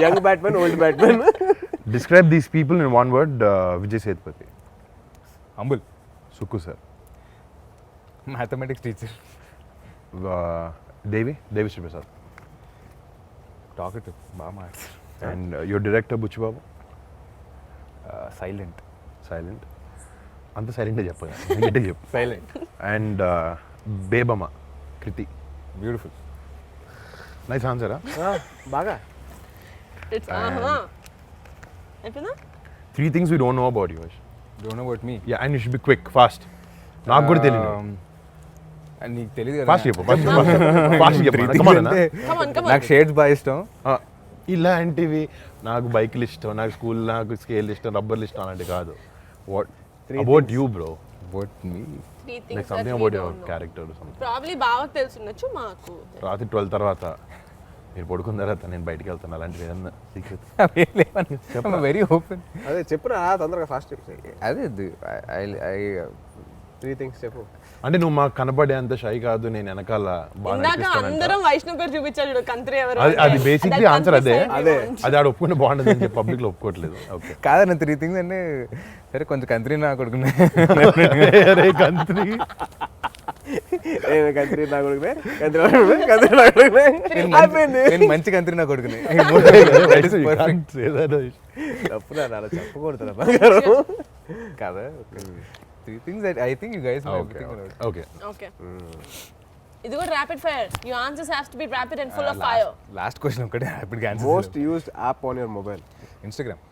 Young batsmen, old batman. Describe these people in one word. Vijay Sethupathi. Humble. Sukku sir. Mathematics teacher. Devi Sri Prasad. Talkative బాగా marks. And your director Buchi Babu. Silent. Silent. అంత సైలెంట్గా చెప్పాలి చెప్పు. Silent. And Bebamma Kriti. Beautiful. Nice ఆన్సరా? బాగా. It's అయిపోయిందా? 3 things we don't know about you. Don't know about me. Yeah, and you should be quick, fast. నాకు కూడా తెలియదు. నీకు తెలియదు కదా. ఫాస్ట్ చెప్పు. ఫాస్ట్ చెప్పు. Come on, Come on, come on. నాకు షేడ్స్ బాగా ఇష్టం. ఇలాంటివి నాకు బైక్లు ఇష్టం, నాకు స్కూల్, నాకు స్కేల్ ఇష్టం, రబ్బర్లు ఇష్టం అలాంటివి కాదు. What about you bro? About me. 3 things like that something we about don't your know. Character something. Probably బావకు తెలుసుండొచ్చు, మాకు రాత్రి 12 తర్వాత మీరు పడుకున్న తర్వాత నేను బయటికి వెళ్తాను అలాంటివి ఏదన్నా సీక్రెట్. Very open. అదే చెప్పురా తొందరగా, ఫాస్ట్ చెప్పు. అదే 3 things చెప్పు. అంటే నువ్వు మాకు కనబడే అంత షై కాదు, నేను వెనకాల బాగా ఇందాక అనిపిస్తానంట. అందరం వైష్ణవ్ గారు చూపించాడు కంత్రి ఎవరు. అది బేసిక్లీ That ఆన్సర్ అదే. country side we want. అది ఆడ ఒప్పుకుంటే బాగుంటుంది అని చెప్పి పబ్లిక్ లో ఒప్పుకోవట్లేదు. ఓకే కాదన్న 3 things అంటే సరే కొంచెం కంత్రి నా కొడుకునే. కంత్రి కంత్రి నా కొడుకునే, కంత్రి నా కొడుకునే, కంత్రి నా కొడుకునే. అయిపోయింది. నేను మంచి కంత్రి నా కొడుకునే. తప్పురా అలా చెప్పకూడదురా బంగారం. కదా three things I think you guys know okay everything. Okay okay ఇది కూడా rapid fire your answers have to be rapid and full of fire. Last question ఒకటే హ్యాపీగా answer. Most used app on your mobile. Instagram.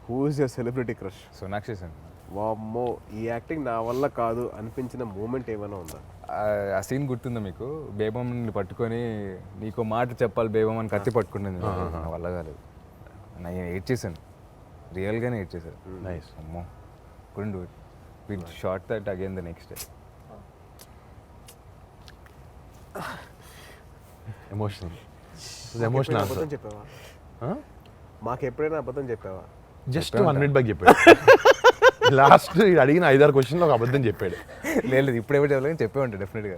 Who is your celebrity crush? Sonakshi Sen. వామ్మో ఈ acting నా వల్ల కాదు అనిపించిన మూమెంట్ ఏమైనా ఉందా? ఆ సీన్ గుర్తుందా మీకు? బేబమ్మని పట్టుకొని నీకు మాట చెప్పాలి బేబమ్ అని కత్తి పట్టుకుంటుంది. నా వల్ల కాలేదు, నేను ఏడ్ చేశాను, రియల్గానే ఏడ్ చేశాను. నైస్. అమ్మో couldn't do it. We shot that again the next day. Emotional ఎప్పుడైనా ఆన్సర్. అబద్ధం చెప్పావా? మాకు ఎప్పుడైనా అబద్ధం చెప్పావా? జస్ట్ 1 minute బ్యాక్ చెప్పాడు. లాస్ట్ అడిగిన 5-6 క్వశ్చన్లో ఒక అబద్ధం చెప్పాడు. లేదు ఇప్పుడు ఎవరు చెప్పలేదు, చెప్పే ఉంటాడు డెఫినెట్గా.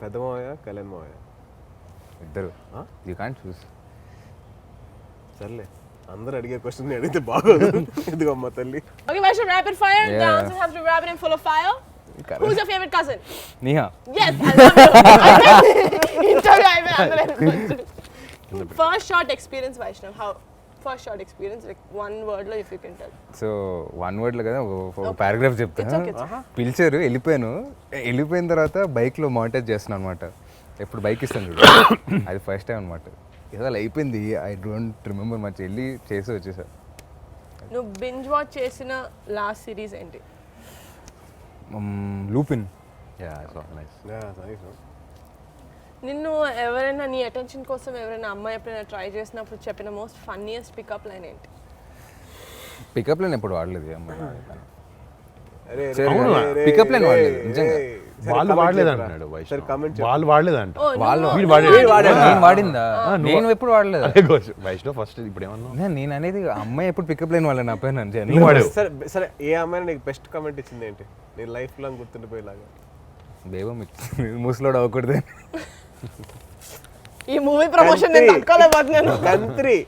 పెద్ద మావయ్య కళ్యాణ్ మావయ్య ఇద్దరు. యూ కాంట్ చూస్. సర్లే అందరూ అడిగే క్వశ్చన్ అడిగితే బాగోదు. ఇదిగో అమ్మ తల్లి. Okay, Vaishnav, rapid fire. The Yeah. answers have to be rapid and full of fire. Who's your favorite cousin? Neha. Yes, I love you. Interview అయిపోయింది. First shot experience, Vaishnav. How? First shot experience, like one word lo if you can tell. So 1 wordలో కదా ఒక paragraph చెప్తా. It's okay, it's okay. పిలిచారు, వెళ్ళిపోయిన తర్వాత బైక్లో monitor చేస్తున్నాను అనమాట. ఎప్పుడు బైక్ ఇస్తాను చూడు, అది ఫస్ట్ టైం అనమాట. ఏదో అలా అయిపోయింది, ఐ డోంట్ రిమెంబర్ మచ్. వెళ్ళి చేసి వచ్చేసా. నువ్వు బింజ్ వాచ్ చేసిన లాస్ట్ సిరీస్ ఏంటి? లూపిన్. Yeah so nice. నిన్ను ఎవరైనా నీ అటెన్షన్ కోసం ఎవరైనా అమ్మాయి ఎప్పుడైనా ట్రై చేసినప్పుడు చెప్పిన మోస్ట్ ఫన్నీయెస్ట్ పికప్ లైన్ ఏంటి? పికప్ లైన్ ఎప్పుడు వాడలేదు అమ్మాయి. అరే అవును, పికప్ లైన్ వాడలేదు నిజంగా. వాళ్ళు వాడలేదు అంటున్నాడు సరే వైష్ణవ్. కామెంట్ వాళ్ళు వాడలేదంట. Oh, వాళ్ళు వీడు వాడాడు. నేను వాడిందా? నేను ఎప్పుడు వాడలేదు. అదే కోచ్ వైష్ణవ్ ఫస్ట్ ఇప్పుడు ఏమన్నా నేను అనేది అమ్మాయి ఎప్పుడు పికప్ లైన్ వాళ్ళ నా పైన నువ్వు వాడావు. సరే సరే ఏ అమ్మాయి నీకు బెస్ట్ కామెంట్ ఇచ్చింది ఏంటి నీ లైఫ్ లాంగ్ గుర్తుండిపోయేలాగా? బేబం ముసలోడు అవ్వకూడదు. ఈ మూవీ ప్రమోషన్ నేను తట్టుకోలేకపోతున్నాను. కంత్రి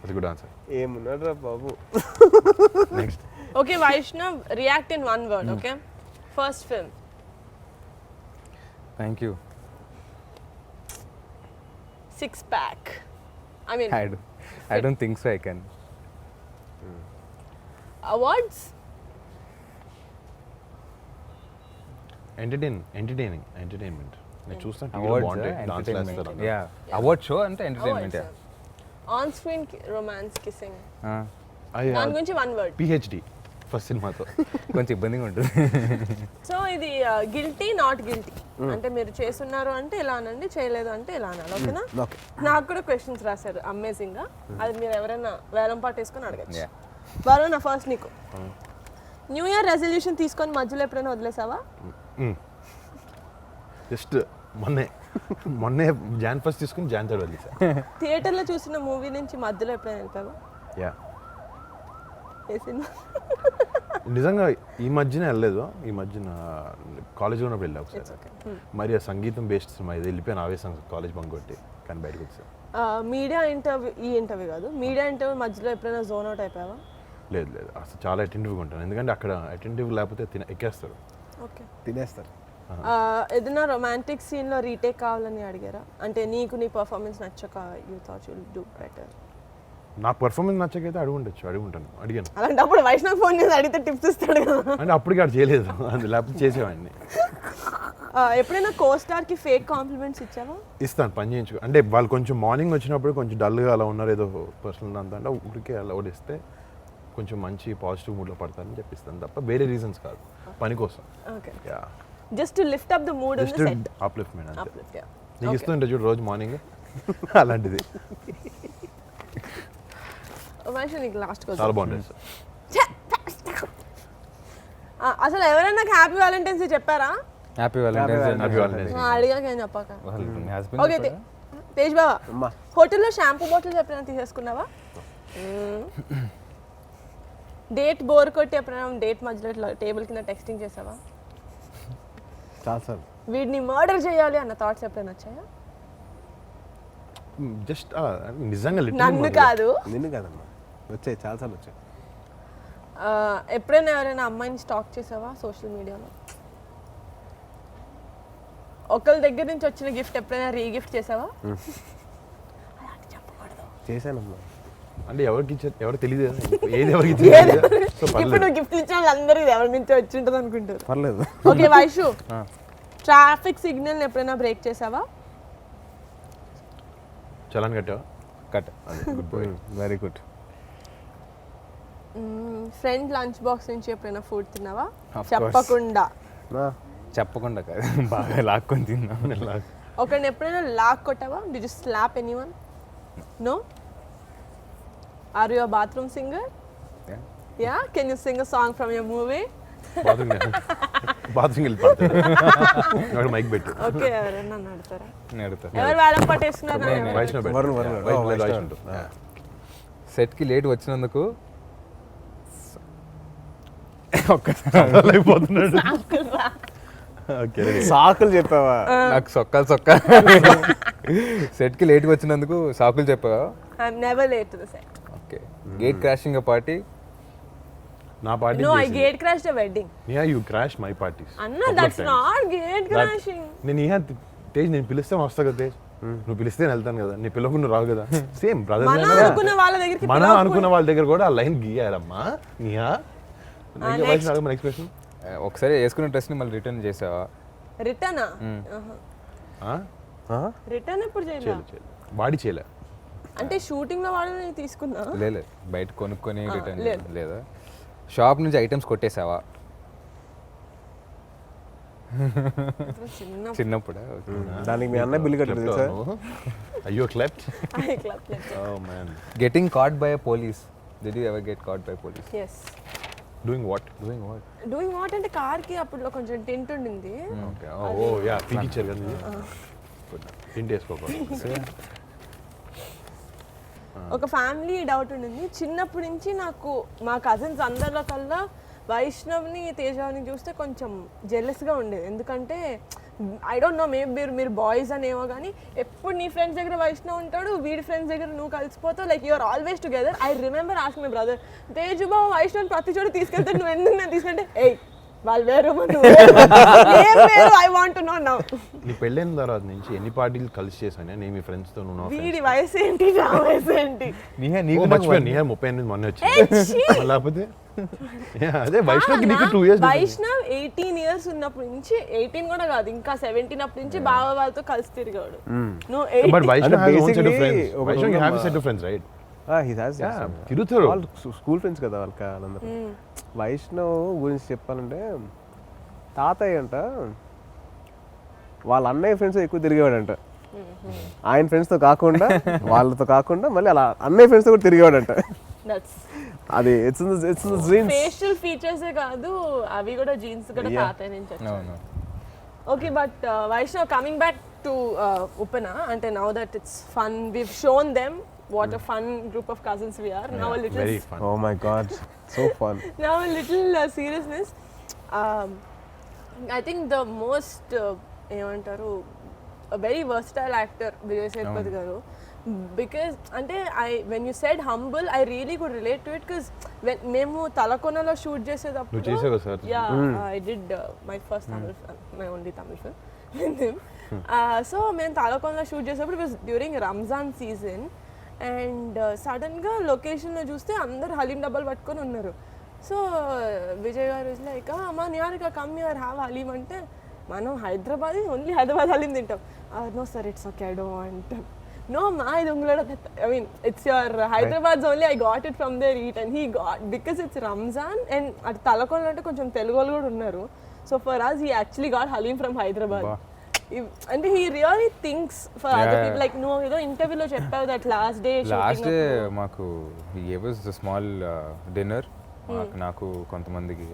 అది గుడ్ ఆన్సర్. ఏమున్నాడు రా బాబు. Next. Okay, Vaishnav, react in one word, okay? First film. Thank you. Six pack. I mean, I don't think so I can. awards. Entertainment నేను చూస్తాను. Awards entertainment. Yeah award show అంటే entertainment. Yeah On screen romance kissing. అది దాని గురించి one word. PhD first సినిమాతో కొంచెం ఇబ్బందిగా ఉంటుంది. సో ఇది గిల్టీ నాట్ గిల్టీ అంటే మీరు చేస్తున్నారు అంటే ఇలా అనండి, చేయలేదు అంటే ఇలా అనాలి. ఓకేనా? నాకు కూడా క్వశ్చన్స్ రాశారు అమేజింగ్ గా. అది మీరు ఎవరైనా వేలం పాటు వేసుకొని అడగచ్చు. Yeah. వరుణ్, నా ఫస్ట్ నీకు. న్యూ ఇయర్ రెజల్యూషన్ తీసుకొని మధ్యలో ఎప్పుడైనా వదిలేసావా? జస్ట్ మొన్నే జాన్ ఫస్ట్ తీసుకుని జాన్ థర్డ్ వదిలేసా. థియేటర్లో చూసిన మూవీ నుంచి మధ్యలో ఎప్పుడైనా వెళ్తావా? యా ఏ సినిమా? నిజంగా ఈ మధ్యన వెళ్ళలేదు. ఈ మధ్యన కాలేజ్లో ఉన్నప్పుడు వెళ్ళా ఒకసారి. మరి ఆ సంగీతం బేస్డ్ సినిమా ఇది వెళ్ళిపోయాను ఆవేశం కాలేజ్ బంక్ కొట్టి, కానీ బయటకు వచ్చా. మీడియా ఇంటర్వ్యూ, ఈ ఇంటర్వ్యూ కాదు, మీడియా ఇంటర్వ్యూ మధ్యలో ఎప్పుడైనా జోన్ అవుట్ అయిపోయావా? లేదు అసలు చాలా అటెంటివ్గా ఉంటాను. ఎందుకంటే అక్కడ అటెంటివ్ లేకపోతే ఎక్కేస్తారు, ఓకే, తినేస్తారు. ఏదైనా రొమాంటిక్ సీన్లో రీటేక్ కావాలని అడిగారా? అంటే నీకు నీ పర్ఫార్మెన్స్ నచ్చక you thought you will do better. నా పర్ఫార్మెన్స్ నచ్చకైతే అడిగాను. అలాంటప్పుడు వైష్ణవ్ ఫోన్ చేసి అడిగితే టిప్స్ ఇస్తాడు కదా. అంటే అప్పటికి అది చేయలేదు, అది లేకపోతే చేసేవాడిని. ఎప్పుడైనా కోస్టార్కి ఫేక్ కాంప్లిమెంట్స్ ఇచ్చావా? ఇస్తాను, పని చేయించు. అంటే వాళ్ళు కొంచెం మార్నింగ్ వచ్చినప్పుడు కొంచెం డల్గా అలా ఉన్నారు, ఏదో పర్సనల్ అంతా అంటే ఊరికే అలా ఓడిస్తే కొంచెం మంచి పాజిటివ్ మూడ్లో పడతారని చెప్పిస్తాను తప్ప వేరే రీజన్స్ కాదు, పని కోసం. Okay, yeah, just to lift up the mood in the set. Upliftment అంతే. Uplift, yeah. నీకు ఇస్తుంటే చూడు రోజు మార్నింగ్ అలాంటిది. వైష్ణవ్, నీకు లాస్ట్ చాలా క్వశ్చన్. బాగుంటుంది సార్. అసలు ఎవరైనా నాకు హ్యాపీ వ్యాలంటైన్స్ డే చెప్పారా? Happy valentine's day. అడిగాక ఏం చెప్పాక. మీ ఓకే, హస్బెండ్ తేజ్ బావా, అమ్మా హోటల్లో షాంపూ బాటిల్స్ ఎప్పుడైనా తీసేసుకున్నావా? డేట్ బోర్ కొట్టి ఎప్పుడైనా డేట్ మధ్యలో ఇట్లా టేబుల్ కింద టెక్స్టింగ్ చేసావా? చాలా సార్. వీడిని మర్డర్ చేయాలి అన్న థాట్స్ ఎప్పుడైనా వచ్చాయా? జస్ట్ నిజంగా నన్ను కాదు, నిన్ను కాదమ్మా, వచ్చాయి చాలాసార్లు వచ్చాయి. ఎప్పుడైనా ఎవరైనా అమ్మాయిని స్టాక్ చేసావా సోషల్ మీడియాలో? ఒకళ్ళ దగ్గర నుంచి వచ్చిన గిఫ్ట్ ఎప్పుడైనా రీగిఫ్ట్ చేసావా? చేశానమ్మా. అంటే ఎవరికి ఇచ్చారు ఎవరు తెలియదు ఏది ఎవరికి ఇచ్చారు సో ఇప్పుడు నువ్వు గిఫ్ట్ ఇచ్చిన వాళ్ళందరికీ ఎవరి నుంచి వచ్చి ఉంటుంది అనుకుంటారు. పర్లేదు. ఓకే వైషు, ట్రాఫిక్ సిగ్నల్ ఎప్పుడైనా బ్రేక్ చేసావా? చలాన్ కట్టావా? Cut good boy. Very good. Friend lunch box నుంచి ఎప్పుడైనా ఫుడ్ తిన్నావా? Of course. చెప్పకుండా. చెప్పకుండా కాదు, బాగా లాక్కొని తిన్నాను. ఒకరిని ఎప్పుడైనా లాక్ కొట్టావా? Did you slap anyone? No? Are you a bathroom singer? Yeah. Yeah? Can you sing a song from your movie? Bathroom వెళ్ళి పడతాడు మైక్ పెట్టు. ఓకే, ఎవరైనా నడతారా? నేను అడుగుతా. ఎవరు వేలం పట్టేస్తున్నారు? వైష్ణవ్ పెట్టు. Varun, Varun. White Oh, white Vaishnav. Vaishnav. సెట్కి లేట్ వచ్చినందుకు అయిపోతున్నాడు. ఓకే సాకులు చెప్పావా? నాకు సొక్క సెట్కి లేట్గా వచ్చినందుకు సాకులు చెప్పావా? I'm never late to the set. Okay. Gate crashing party. నా party No, I gate crashed a wedding. Niha you crash my parties. Anna, that's not gate crashing. నేను నిహా తేజ్ నేను పిలిస్తే వస్తా కదా తేజ్. నువ్వు పిలిస్తే నేను వెళ్తాను కదా, నీ పిల్లకు నువ్వు రావు కదా. సేమ్ మన బ్రదర్స్ అనుకున్న వాళ్ళ దగ్గరికి మనం అనుకున్న వాళ్ళ దగ్గర కూడా ఆ లైన్ గీయారమ్మా. నిహా ఎక్స్ప్రెషన్ ఒకసారి వేసుకున్న డ్రెస్ని మళ్ళీ రిటర్న్ చేసావా? రిటర్న్ రిటర్న్ ఎప్పుడు చేయలేదు. బాడీ చేయలే. అంటే షూటింగ్ లో వాడు తీసుకున్నా. లేదు, బయట కొనుక్కొని రిటర్న్ లేదా? షాప్ నుంచి ఐటమ్స్ కొట్టేసావా? చిన్న చిన్నప్పుడా? దానికి మీ అన్న బిల్లు కట్టలేదు సార్. అయ్యో క్లెప్ట్. Club oh man. Getting caught by a police. Did you ever get caught by police? yes. Doing what? Doing what అంటే కార్ కి అప్పుడు కొంచెం టెంట్ ఉండింది. ఓకే. ఓ యా పీకిచ్చారు కదా. టింట్ వేసుకోకూడదు. ఒక ఫ్యామిలీ డౌట్ ఉండింది చిన్నప్పటి నుంచి నాకు. మా కజిన్స్ అందరిలో కల్లా వైష్ణవ్ని తేజాని చూస్తే కొంచెం జెలస్గా ఉండేది. ఎందుకంటే ఐ డోంట్ నో, మేబీ మీరు బాయ్స్ అనేమో కానీ ఎప్పుడు నీ ఫ్రెండ్స్ దగ్గర వైష్ణవ్ ఉంటాడు, వీడి ఫ్రెండ్స్ దగ్గర నువ్వు కలిసిపోతావు. Like you're always together. I remember ask my brother, Teju బాబు వైష్ణవ్ ప్రతి చోటు తీసుకెళ్తాడు, నువ్వు ఎందుకు నేను తీసుకుంటే ఏయ్ వాళ్ళు వేరు I want to no now. నీ పెళ్ళైన తర్వాత నుంచి ఎన్ని పార్టీలు కలిసి చేశాను నేను మీ ఫ్రెండ్స్ తో? నువ్వు వీడి వయసు ఏంటి, నా వయసు ఏంటి? నిహా నీకు మర్చిపోయాను. నిహా 38 మొన్న వచ్చింది. లేకపోతే అదే వైష్ణవ్కి నీకు 2 years. వైష్ణవ్ 18 years ఉన్నప్పటి నుంచి, 18 కూడా కాదు ఇంకా 17 అప్పటి నుంచి బావ వాళ్ళతో కలిసి తిరిగాడు. నువ్వు but Vaishnav has own set of basically friends. Vaishnav you have a set of friends right? He has. తిరుగుతారు వాళ్ళు స్కూల్ ఫ్రెండ్స్ కదా వాళ్ళందరూ. వైష్ణవ్ గురించి చెప్పాలంటే తాతయ్య అంట వాళ్ళ అన్నయ్య ఫ్రెండ్స్ ఎక్కువ తిరిగేవాడంట. ఆయన ఫ్రెండ్స్తో కాకుండా వాళ్ళతో కాకుండా మళ్ళీ అలా అన్నయ్య ఫ్రెండ్స్తో కూడా తిరిగేవాడంట. అది ఇట్స్ జీన్స్. ఫేషియల్ ఫీచర్స్ కాదు అవి కూడా, జీన్స్ కూడా తాతయ్య నుంచి వచ్చాయి. Okay, but Vaishnav coming back to Upana, అంటే now that it's fun, we've shown them what a fun group of cousins we are. Now a little very fun. Oh my god, so fun. Now a little seriousness. I think the most ఏమంటారు a very versatile actor Vijay Sethupathi garu, because అంటే when you said humble, I really could relate to it, because when మేము తలకొనలో shoot చేసేటప్పుడు నువ్వు చేసావు sir? I did my first Tamil film, my only Tamil film with him. So మేము తలకొనలో shoot చేసేటప్పుడు it was during Ramzan season, and సడన్గా లొకేషన్లో చూస్తే అందరు హలీం డబ్బాలు పట్టుకొని ఉన్నారు. సో విజయ్ గారు ఇస్ లైక్, మా Niharika come here have haleem అంటే, మనం హైదరాబాద్ ఓన్లీ హైదరాబాద్ హలీం తింటాం. No sir it's okay I don't want. No, my dungulada. I mean, it's your Hyderabad's only. I got it from there. Eat, and he got, because it's Ramzan and at Talakonda ante koncham Telugu vallu kuda unnaru. So for us, he actually got Halim from Hyderabad. And he really thinks for other people. Like no, you know, interview lo cheppavu that last day మాకు he gave us a small dinner. నాకు కొంతమందికి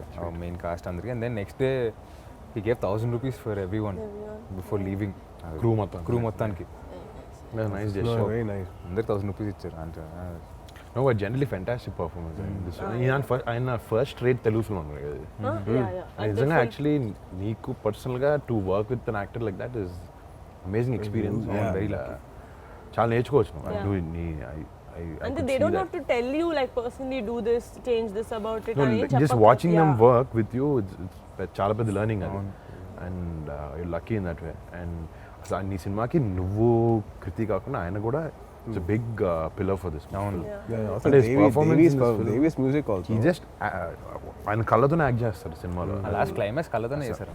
main cost అందరికి, and then next day he gave 1,000 rupees for everyone before leaving. Crew మొత్తానికి. Nice gesture. No, very nice. అందరికి 1,000 rupees ఇచ్చారు అంటే. No, but generally fantastic performance. ఆయన first rate Telugu film అన్నారు కదా. నిజంగా యాక్చువల్లీ నీకు పర్సనల్గా to work with an actor like that is amazing experience. Very lucky. చాలా నేర్చుకోవచ్చు. and they don't have to tell you like personally do this, change this about it. Just watching them work with you, it's చాలా పెద్ద learning అది. And you lucky in that way. And అసలు నీ సినిమాకి నువ్వు కృతి కాకుండా ఆయన కూడా it's big pillar for this. అవును. అంటే Davies music also. ఈ జస్ట్ ఆయన కళ్ళతోనే యాక్ట్ చేస్తారు సినిమాలో. లాస్ట్ క్లైమాక్స్ కళ్ళతోనే చేశారు.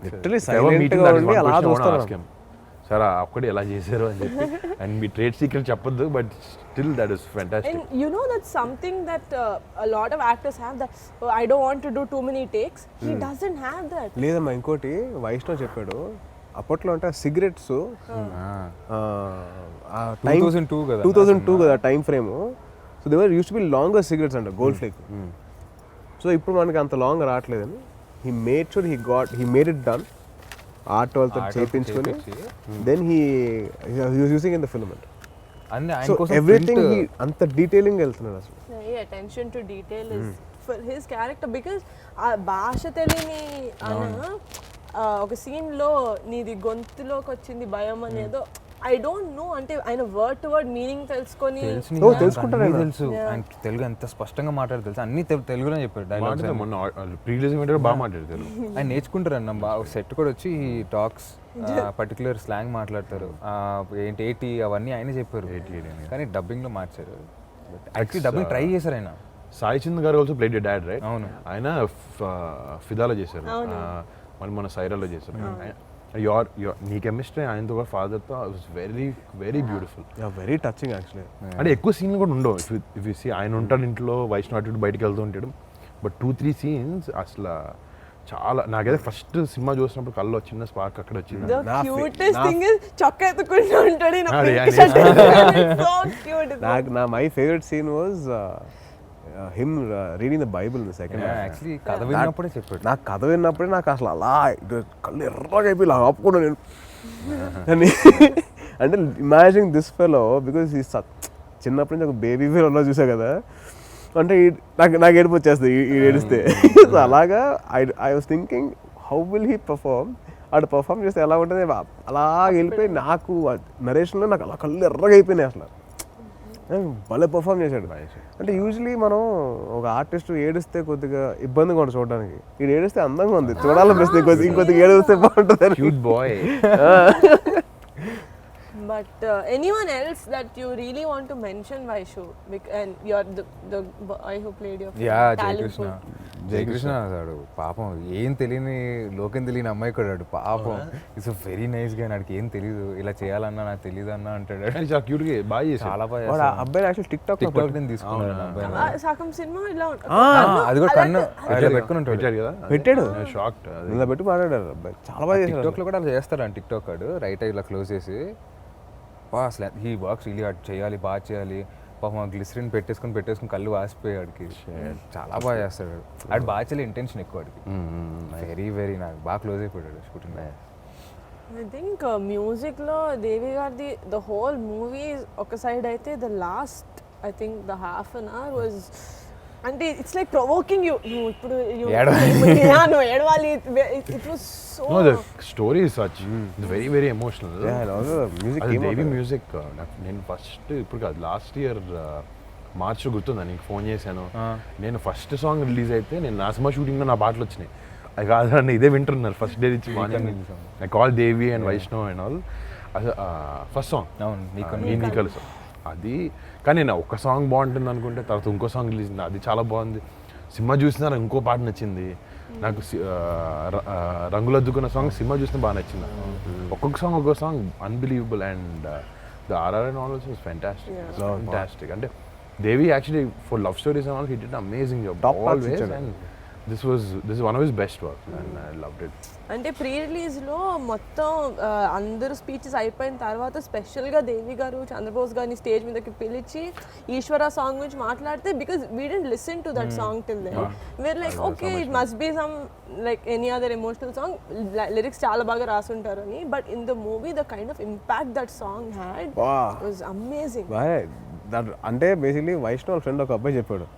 Literally silent గా ఉండి అలా చూస్తారు. సార్ అక్కడే ఎలా చేశారు అని చెప్పి. అండ్ మీ ట్రేడ్ సీక్రెట్ చెప్పొద్దు, but still that is fantastic. And you know that's something that a lot of actors have, that I don't want to do too many takes. He doesn't have that. లేదమ్మా, ఇంకోటి వైష్ణవ్ చెప్పాడు అప్పట్లో అంటే cigarettes 2002 కదా. 2002 కదా time frame. So they were use to be longer cigarettes అంట, gold flake. సో ఇప్పుడు మనకి అంత లాంగ్ రావట్లేదని he made sure he made it done, art వాళ్ళతో చేయించుకొని then he using in the film అంట. అన్ని ఆయన సో కోసం ఎవ్రీథింగ్ అంత డీటెయిలింగ్ వెళ్తున్నాడు అసలు. Yeah, attention to detail is for his character, because ఆ భాష తెలియని ఒక సీన్ లో నీది గొంతులోకి వచ్చింది భయం అనేదో ఐ డోంట్ నో, అంటే ఆయన వర్డ్ టు వర్డ్ మీనింగ్ తెలుసుకొని తెలుసుకుంటారు ఆయన. తెలుసు ఆయన తెలుగు ఎంత స్పష్టంగా మాట్లాడు తెలుసు, అన్ని తెలుగులో చెప్పారు డైలాగ్స్. మొన్న ప్రీవియస్ బాగా మాట్లాడారు తెలుగు. ఆయన నేర్చుకుంటారు అన్న. సెట్ కూడా వచ్చి టాక్స్ పర్టికులర్ స్లాంగ్ మాట్లాడతారు. ఏంటి ఏటి అవన్నీ ఆయన చెప్పారు, కానీ డబ్బింగ్ లో మార్చారు. యాక్చువల్లీ డబ్బింగ్ ట్రై చేశారు ఆయన. సాయి చంద్ గారు ఆల్సో ప్లేడ్ డాడ్, రైట్? అవును. ఆయన ఫిదాలో చేశారు, మళ్ళీ మన సైరాలో చేశారు. నీ కెమిస్ట్రీ ఆయనతో కూడా ఫాదర్తో was very very beautiful, very touching actually. అంటే ఎక్కువ సీన్లు కూడా ఉండవు. ఇఫ్ యూ సీ ఆయన ఉంటాడు ఇంట్లో, వైష్ణవ్ అటు బయటకు వెళ్తూ ఉంటాడు, బట్ 2-3 సీన్స్ అసలు చాలా నాకైతే ఫస్ట్ సినిమా చూసినప్పుడు కళ్ళు చిన్న స్పార్క్ అక్కడ వచ్చింది. the cutest thing is చొక్కా ఎత్తుకుంటూ ఉంటాడు ఈయన అదే, pink అదే. shirt. So cute. నా my favourite scene was him reading the Bible in the second. Actually కథ విన్నప్పుడే చెప్పాడు. నాకు కథ విన్నప్పుడే నాకు అసలు అలా కళ్ళు ఎర్రగా అయిపోయి ఇలా ఆపుకున్నా నేను. అని అంటే ఇమాజిన్ దిస్ ఫెలో, బికాస్ ఈ చిన్నప్పటి నుంచి ఒక బేబీ ఫెలో చూసా కదా, అంటే నాకు ఏడుపు వచ్చేస్తుంది ఈ ఏడిస్తే. సో అలాగా I was thinking how will he perform. అటు పర్ఫార్మ్ చేస్తే ఎలా ఉంటుంది, అలా వెళ్ళిపోయి నాకు నరేషన్లో నాకు అలా కళ్ళు ఎర్రగా అయిపోయినాయి అసలు. భలే పర్ఫామ్ చేశాడు. అంటే యూజువలీ మనం ఒక ఆర్టిస్ట్ ఏడిస్తే కొద్దిగా ఇబ్బందిగా ఉంటుంది చూడడానికి, ఇది ఏడిస్తే అందంగా ఉంది చూడాలనిపిస్తుంది, ఇంకొద్దిగా ఏడిస్తే బాగుంటుంది. Cute boy. But anyone else that you really want to mention, Vaishu? And you're the boy who played your talent. Jayakrishna అసాడు పాపం, ఏం తెలియని లోకం తెలియని అమ్మాయి కూడా పాపం. ఇట్స్ వెరీ నైస్ గా, నాకు ఏం తెలియదు, ఇలా చేయాలన్నా నాకు తెలియదు అన్న అంటాడు. చాలా క్యూట్ గా బాగా చేశాడు. చాలా బాగా. అబ్బాయి యాక్చువల్ టిక్ టాక్ నేను తీసుకున్నాను. సగం సినిమా ఇలా అది కూడా కన్ను ఇలా పెట్టుకుని ఉంటాడు కదా, పెట్టాడు. షాక్డ్ ఇలా పెట్టి మాట్లాడారు అబ్బాయి, చాలా బాగా చేశాడు. టిక్ టాక్ లో కూడా అలా చేస్తాడు అని. టిక్ టాక్ ఆడు రైట్ ఇలా క్లోజ్ చేసి అసలు హీ వర్క్స్ రియలీ హార్డ్, చేయాలి బాగా చేయాలి. పాపం గ్లిసరిన్ పెట్టేసుకుని కళ్ళు వాసిపోయాడికి. చాలా బాగా చేస్తాడు ఆడు, బాగా చేయాలి ఇంటెన్షన్ ఎక్కువ ఆడికి. వెరీ వెరీ నాకు బాగా క్లోజ్ అయిపోయాడు షూటింగ్. ఐ థింక్ మ్యూజిక్ లో దేవి గారిది ద హోల్ మూవీ ఒక సైడ్ అయితే, the last I think the half an hour was, అంటే ఇట్స్ లైక్ ప్రొవోకింగ్ యూ. నువ్వు ఇప్పుడు నువ్వు ఏడవాలి. It was so, no, the story is such very very emotional. Music నేను ఫస్ట్ ఇప్పుడు కాదు, లాస్ట్ ఇయర్ మార్చ్లో గుర్తుందా నీకు ఫోన్ చేశాను. నేను ఫస్ట్ సాంగ్ రిలీజ్ అయితే నేను నా సినిమా షూటింగ్లో నా పాటలు వచ్చినాయి. అది కాదండి, ఇదే వింటున్నారు ఫస్ట్ డే నుంచి morning. I call Devi and Vaishnav and all. అది ఫస్ట్ సాంగ్ నీ కలుసు అది. కానీ నేను ఒక సాంగ్ బాగుంటుంది అనుకుంటే తర్వాత ఇంకో సాంగ్ రిలీజ్ అయింది, అది చాలా బాగుంది. సినిమా చూసినా ఇంకో పాట నచ్చింది నాకు. రంగులద్దుకున్న సాంగ్ సినిమా చూసినా బాగా నచ్చింది. ఒక్కొక్క song unbelievable. And the RR and all also was fantastic. అంటే Devi actually for love stories and all he did amazing job always. And this was one of his best work and I loved it. అంటే pre release లో మొత్తం అందరూ speeches అయిపోయిన తర్వాత special గా దేవి గారు చంద్రబోస్ గారిని స్టేజ్ మీదకి పిలిచి ఈశ్వర సాంగ్ గురించి మాట్లాడితే, because we didn't listen to that song till then, we're like okay it must be some like any other emotional song, lyrics చాలా బాగా రాసుంటారు అని. But in the movie the kind of impact that song had was amazing. అంటే basically Vaishnav friend ఒక అబ్బాయి చెప్పాడు,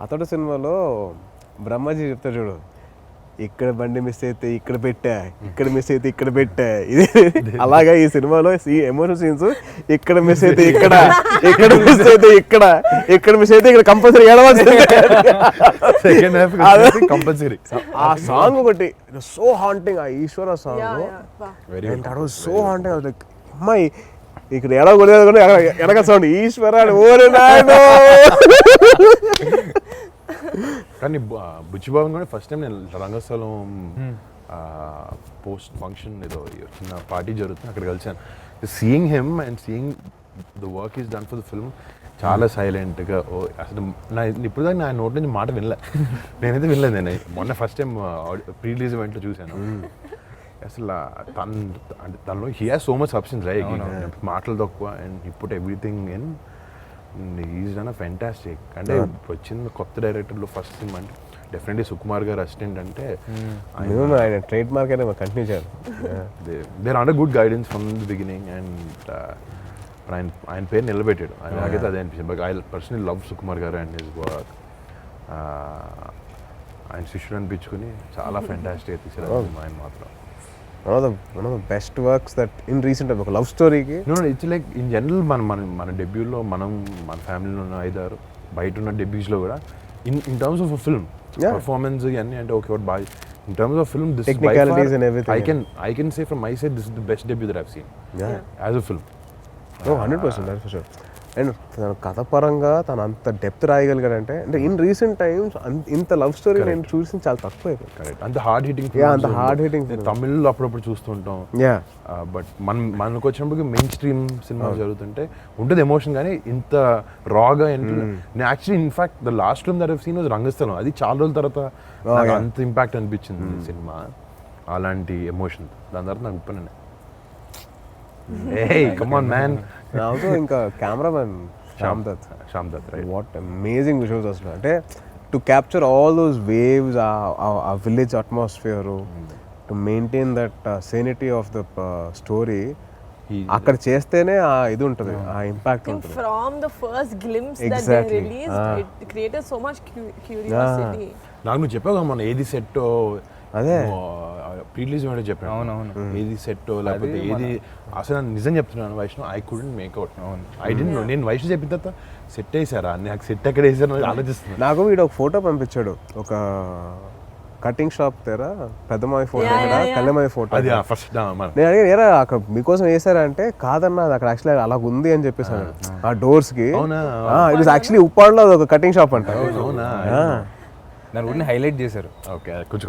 అతడు సినిమాలో బ్రహ్మాజీ చెప్తాడు చూడు, ఇక్కడ బండి మిస్ అయితే ఇక్కడ పెట్టా, ఇక్కడ మిస్ అయితే ఇక్కడ పెట్టా. ఇది అలాగా ఈ సినిమాలో ఎమోషనల్ సీన్స్ ఇక్కడ మిస్ అయితే ఇక్కడ, ఇక్కడ మిస్ అయితే ఇక్కడ, ఇక్కడ మిస్ అయితే ఇక్కడ కంపల్సరీ ఏడవలసిందే. Second half compulsory. ఆ సాంగ్ ఒకటి సో హాంటింగ్, ఆ Eeshwara song very so haunting. Like అమ్మాయి ఇక్కడ ఎడగొడేది కూడా ఎడగ సౌండ్ ఈశ్వర అని ఓరే నాయనో. కానీ బుచ్చిబాబు కూడా ఫస్ట్ టైం నేను రంగస్థలం పోస్ట్ ఫంక్షన్ ఏదో చిన్న పార్టీ జరుగుతుంది అక్కడ కలిసాను. Seeing him and seeing the work is done for the film చాలా సైలెంట్గా. అసలు నా ఇప్పుడు దాకా నా నోటి నుంచి మాట వినలే, నేనైతే వినలేదు. నేను మొన్న ఫస్ట్ టైం ప్రీ రిలీజ్ ఈవెంట్లో చూశాను. అసలు అంటే తనలో he has so much substance right, మాటలు తక్కువ and he put everything in. Is done a fantastic. అంటే వచ్చిన కొత్త డైరెక్టర్లో ఫస్ట్ సినిమా అంటే డెఫినెట్లీ సుకుమార్ గారు అసిస్టెంట్ అంటే ఆయన ట్రేడ్ మార్క్ అయినా కంటిన్యూ చేయాలి. There under good guidance from the beginning and ఆయన పేరు నిలబెట్టాడు. నాకైతే అదే అనిపించింది. But I personally love Sukumar గారు అండ్ హిస్ వర్క్. ఆయన శిష్యుడు అనిపించుకుని చాలా ఫెంటాస్టిక్ తీసారు ఆయన మాత్రం. one of the best works that in recent time, ఒక లవ్ స్టోరీకి ఇట్స్ లైక్ ఇన్ జనరల్ మన డెబ్యూలో మన ఫ్యామిలీలో ఉన్న 5-6 బయట ఉన్న డెబ్యూస్లో కూడా in terms of film performance ఇవన్నీ అంటే ఓకే బాగా in terms of film this technicalities and everything. I can say from my side this is the best debut that I've seen as a film. 100% that's for sure. And తన కథ పరంగా తను అంత depth రాయగలిగాడంటే అంటే in recent times ఇంత love story నేను చూసి చాలా తక్కువ అయిపోయింది. కరెక్ట్. అంత హార్డ్ హిట్టింగ్ అంత హార్డ్ హిట్టింగ్ తమిళ్లో అప్పుడప్పుడు చూస్తుంటాం. బట్ మనకు వచ్చినప్పుడు మెయిన్ స్ట్రీమ్ సినిమా జరుగుతుంటే ఉంటుంది ఎమోషన్, కానీ ఇంత రాగా నేను actually in fact the last film that I've seen was Rangasthalam. అది చాలా రోజుల తర్వాత నాకు అంత ఇంపాక్ట్ అనిపించింది సినిమా, అలాంటి ఎమోషన్. దాని తర్వాత నాకు ఉప్పనండి hey come on man. also ఇంకా cameraman Shyam Dutt right. What amazing visuals అసలు. అంటే to capture all those waves, ఆ village atmosphere, to maintain that sanity of the story అక్కడ చేస్తేనే ఆ ఇది ఉంటుంది, ఆ ఇంపాక్ట్ ఉంటుంది. From the first glimpse that they released, it created so much curiosity. నాకు నువ్వు చెప్పావు మన ఏది సెట్ అదే ప్రీ రిలీజ్ ఏంటో చెప్పాను. అవునవును. ఏది సెట్ లేకపోతే ఏది అసలు నిజం చెప్తున్నాను Vaishnav, I couldn't make out. I don't know. నేను వైష్ణవ్ చెప్పిన తర్వాత సెట్ వేసారా, నాకు సెట్ ఎక్కడ వేసారు ఆలోచిస్తున్నాను. నాకు వీడు ఒక ఫోటో పంపించాడు, ఒక కటింగ్ షాప్ దగ్గర పెద్దమావి ఫోటో కళ్ళమావి ఫోటో. అది ఫస్ట్ నేను అడిగాను ఏరా అక్కడ మీకోసం వేసారా అంటే కాదన్నా అది అక్కడ యాక్చువల్లీ అలా ఉంది అని చెప్పేసి ఆ డోర్స్ కి. ఇట్ వాస్ యాక్చువల్లీ ఉప్పాడులో ఒక కటింగ్ షాప్ అంట. అవునా? దాని గురించి హైలైట్ చేశారు. ఓకే కొంచెం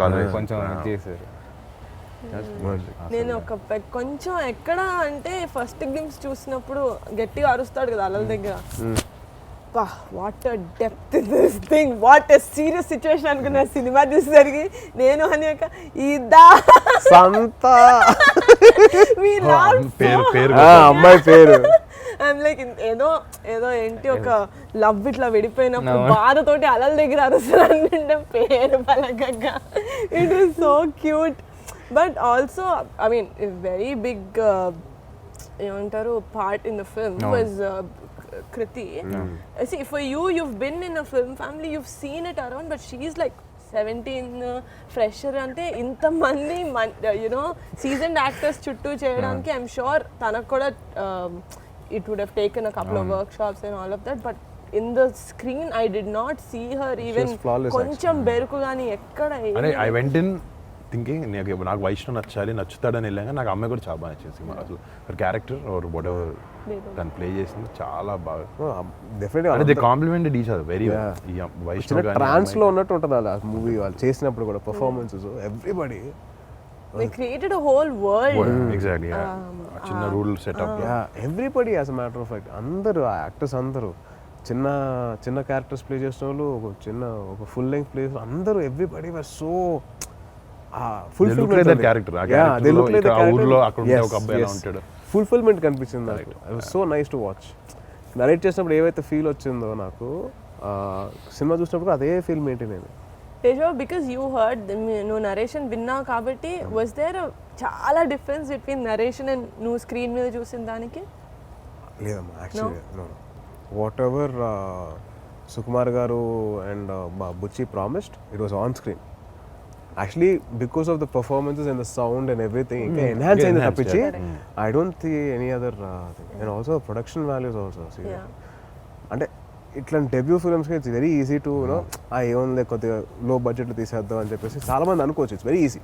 చేశారు. నేను ఒక కొంచెం ఎక్కడ అంటే ఫస్ట్ గ్లిమ్స్ చూసినప్పుడు గట్టిగా అరుస్తాడు కదా అలల దగ్గర, what depth this thing, what serious situation అనుకున్నా. సినిమా చూసేసరికి నేను అని ఒక ఇదా సంత అమ్మాయి పేరు లైక్ ఏదో ఏదో ఏంటి ఒక లవ్ ఇట్లా విడిపోయినప్పుడు బాధతోటి అలల దగ్గర అరుస్తారంటే పేరు పలకగా. It is so cute. But also I mean very big ఏమంటారు part in the film was Kriti. See, for you, you've been in a film family, you've seen it around, but she's like 17 fresher ante inta mandi seasoned actors chuttu cheyadaniki I'm sure tanaku kuda it would have taken a couple of workshops and all of that, but in the screen I did not see her even koncham beruku gaani ekkada. I went in thinking నాకు వైష్ణవ్ నచ్చుతాడని వెళ్ళాక నాకు అమ్మాయి కూడా చాలా బాగా నచ్చింది సినిమా. అసలు క్యారెక్టర్ ఆర్ వాట్ ఎవర్ తను ప్లే చేసింది చాలా బాగా. Definitely they complemented each other very Vaishnav trance లో ఉన్నట్టు ఉంటుంది అలా మూవీ వాళ్ళు చేసినప్పుడు కూడా performances everybody they created a whole world. Exactly. చిన్న rural setup. Everybody as a matter of fact అందరూ ఆ యాక్టర్స్ అందరూ చిన్న చిన్న క్యారెక్టర్స్ ప్లే చేసిన వాళ్ళు ఒక ఫుల్ లెంగ్త్ ప్లే అందరూ ఎవ్రీబడి వాస్ సో ఫుల్ఫిల్మెంట్ కనిపించింది నాకు. It was so nice to watch. Narrate చేసినప్పుడు ఏవైతే ఫీల్ వచ్చిందో నాకు సినిమా చూసినప్పుడు అదే ఫీల్ మెయింటైన్ అయింది. Tejo, because you heard no narration విన్నా కాబట్టి was there a చాలా డిఫరెన్స్ బిట్వీన్ నరేషన్ అండ్ నువ్వు స్క్రీన్ మీద చూసిన దానికి? లేదమ్మా actually no. Whatever Sukumar గారు and Buchi promised it was on screen. Actually because of the performances and the sound and everything ఇంకా ఎన్హాన్స్ అయింది enhanced, తప్పించి I don't see any other and also production values also Yeah. అంటే ఇట్లాంటి debut ఫిల్మ్స్కి it's very easy to you know ఏముంది కొద్దిగా లో బడ్జెట్లో తీసేద్దాం అని చెప్పేసి చాలామంది అనుకోవచ్చు ఇట్స్ వెరీ ఈజీ.